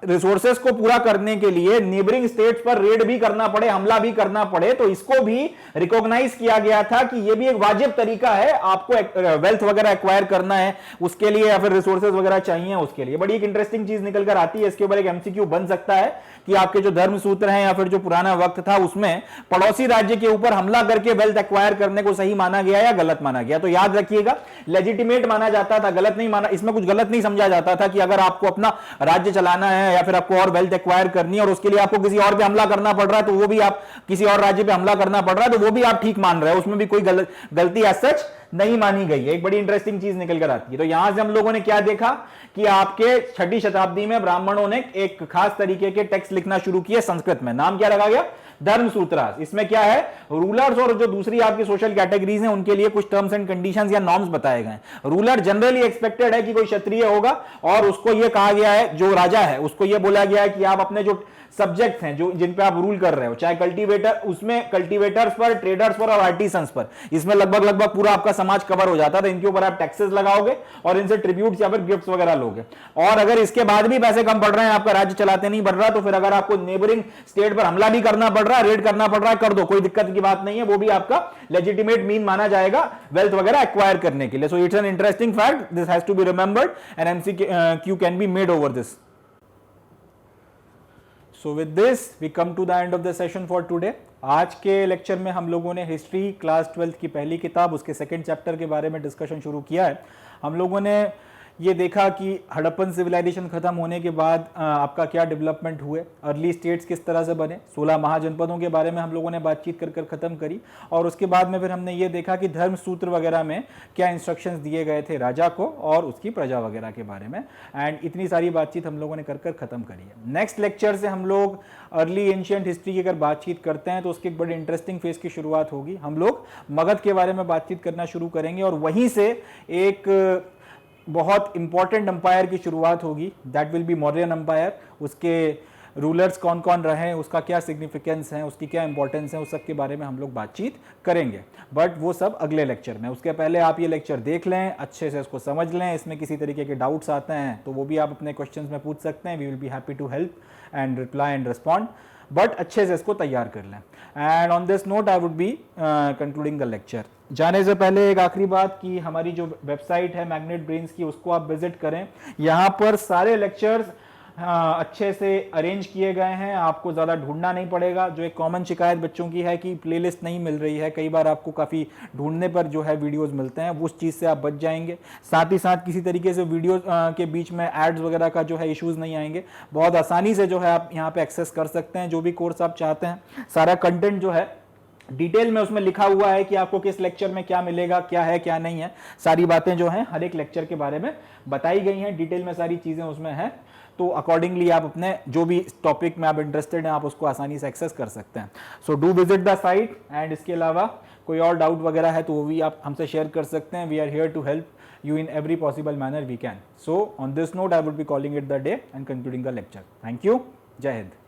रिसोर्सेस को पूरा करने के लिए नेबरिंग स्टेट्स पर रेड भी करना पड़े, हमला भी करना पड़े, तो इसको भी रिकॉग्नाइज किया गया था कि यह भी एक वाजिब तरीका है। आपको वेल्थ वगैरह एक्वायर करना है उसके लिए, या फिर रिसोर्सेज वगैरह चाहिए उसके लिए। बड़ी एक इंटरेस्टिंग चीज निकल कर आती है। इसके ऊपर एक एमसीक्यू बन सकता है कि आपके जो धर्म सूत्र हैं या फिर जो पुराना वक्त था उसमें पड़ोसी राज्य के ऊपर हमला करके वेल्थ एक्वायर करने को सही माना गया या गलत माना गया। तो याद रखिएगा, लेजिटिमेट माना जाता था, गलत नहीं माना, इसमें कुछ गलत नहीं समझा जाता था कि अगर आपको अपना राज्य चलाना है या फिर आपको और वेल्थ एक्वायर करनी है और उसके लिए आपको किसी और पे हमला करना पड़ रहा है, तो वो भी आप किसी और राज्य पे हमला करना पड़ रहा है, तो वो भी आप ठीक मान रहे हो, उसमें भी कोई गलती एज सच नहीं मानी गई है। एक बड़ी इंटरेस्टिंग चीज निकल कर आती है। तो यहां से हम लोगों ने क्या देखा कि आपके 6वीं शताब्दी में ब्राह्मणों ने एक खास तरीके के टेक्स्ट लिखना शुरू किए संस्कृत में। नाम क्या रखा गया? धर्मसूत्रास। इसमें क्या है? रूलर्स और जो दूसरी आपकी सोशल कैटेगरीज हैं उनके लिए कुछ टर्म्स एंड कंडीशंस या नॉर्म्स बताए गए। रूलर जनरली एक्सपेक्टेड है कि कोई क्षत्रिय होगा, और उसको यह कहा गया है, जो राजा है उसको यह बोला गया है कि आप अपने जो सब्जेक्ट्स हैं, जो जिन पे आप रूल कर रहे हो, चाहे कल्टीवेटर, उसमें कल्टीवेटर्स पर, ट्रेडर्स पर और आर्टिसंस पर, इसमें लगभग पूरा आपका समाज कवर हो जाता था। इनके ऊपर आप टैक्सेस लगाओगे और इनसे ट्रिब्यूट्स या फिर गिफ्ट्स वगैरह लोगे। और अगर इसके बाद भी पैसे कम पड़ रहे हैं, आपका राज्य चलाते नहीं बढ़ रहा, तो फिर अगर आपको नेबरिंग स्टेट पर हमला भी करना पड़ रहा है, रेड करना पड़ रहा है, कर दो, कोई दिक्कत की बात नहीं है। वो भी आपका लेजिटिमेट मीन माना जाएगा वेल्थ वगैरह एक्वायर करने के लिए। So it's an interesting fact, this has to be remembered and MCQ can be made over this. So with this we come to the end of the session for today. आज के lecture में हम लोगों ने history class 12 की पहली किताब उसके सेकंड चैप्टर के बारे में डिस्कशन शुरू किया है। हम लोगों ने ये देखा कि हड़प्पन सिविलाइजेशन खत्म होने के बाद आपका क्या डेवलपमेंट हुए, अर्ली स्टेट्स किस तरह से बने, 16 महाजनपदों के बारे में हम लोगों ने बातचीत कर खत्म करी, और उसके बाद में फिर हमने ये देखा कि धर्म सूत्र वगैरह में क्या इंस्ट्रक्शंस दिए गए थे राजा को और उसकी प्रजा वगैरह के बारे में। एंड इतनी सारी बातचीत हम लोगों ने कर खत्म करी है। नेक्स्ट लेक्चर से हम लोग अर्ली एंशिएंट हिस्ट्री की अगर बातचीत करते हैं तो उसकी एक बड़ी इंटरेस्टिंग फेज की शुरुआत होगी। हम लोग मगध के बारे में बातचीत करना शुरू करेंगे और वहीं से एक बहुत इंपॉर्टेंट अंपायर की शुरुआत होगी, that will be Mauryan umpire. उसके रूलर्स कौन कौन रहे, उसका क्या सिग्निफिकेंस है, उसकी क्या इंपॉर्टेंस है, उस सब के बारे में हम लोग बातचीत करेंगे, बट वो सब अगले लेक्चर में। उसके पहले आप ये लेक्चर देख लें, अच्छे से उसको समझ लें। इसमें किसी तरीके के डाउट्स आते हैं तो वो भी आप अपने क्वेश्चंस में पूछ सकते हैं। We will be happy to help and reply and respond, but अच्छे से इसको तैयार कर लें। And on this note I would be concluding the lecture. जाने से पहले एक आखिरी बात कि हमारी जो वेबसाइट है मैग्नेट ब्रेन्स की, उसको आप विजिट करें। यहाँ पर सारे लेक्चर्स अच्छे से अरेंज किए गए हैं, आपको ज़्यादा ढूंढना नहीं पड़ेगा। जो एक कॉमन शिकायत बच्चों की है कि प्लेलिस्ट नहीं मिल रही है, कई बार आपको काफ़ी ढूंढने पर जो है वीडियोस मिलते हैं, उस चीज़ से आप बच जाएंगे। साथ ही साथ किसी तरीके से वीडियो के बीच में एड्स वगैरह का जो है इश्यूज़ नहीं आएंगे, बहुत आसानी से जो है आप यहाँ पे एक्सेस कर सकते हैं जो भी कोर्स आप चाहते हैं। सारा कंटेंट जो है डिटेल में उसमें लिखा हुआ है कि आपको किस लेक्चर में क्या मिलेगा, क्या है क्या नहीं है, सारी बातें जो हैं हर एक लेक्चर के बारे में बताई गई हैं, डिटेल में सारी चीज़ें उसमें हैं। तो अकॉर्डिंगली आप अपने जो भी टॉपिक में आप इंटरेस्टेड हैं आप उसको आसानी से एक्सेस कर सकते हैं। So do visit the site. And इसके अलावा कोई और डाउट वगैरह है तो वो भी आप हमसे शेयर कर सकते हैं। We are here to help you in every possible manner we can. So on this note I would be calling it the day and concluding the lecture. Thank you. Jai Hind.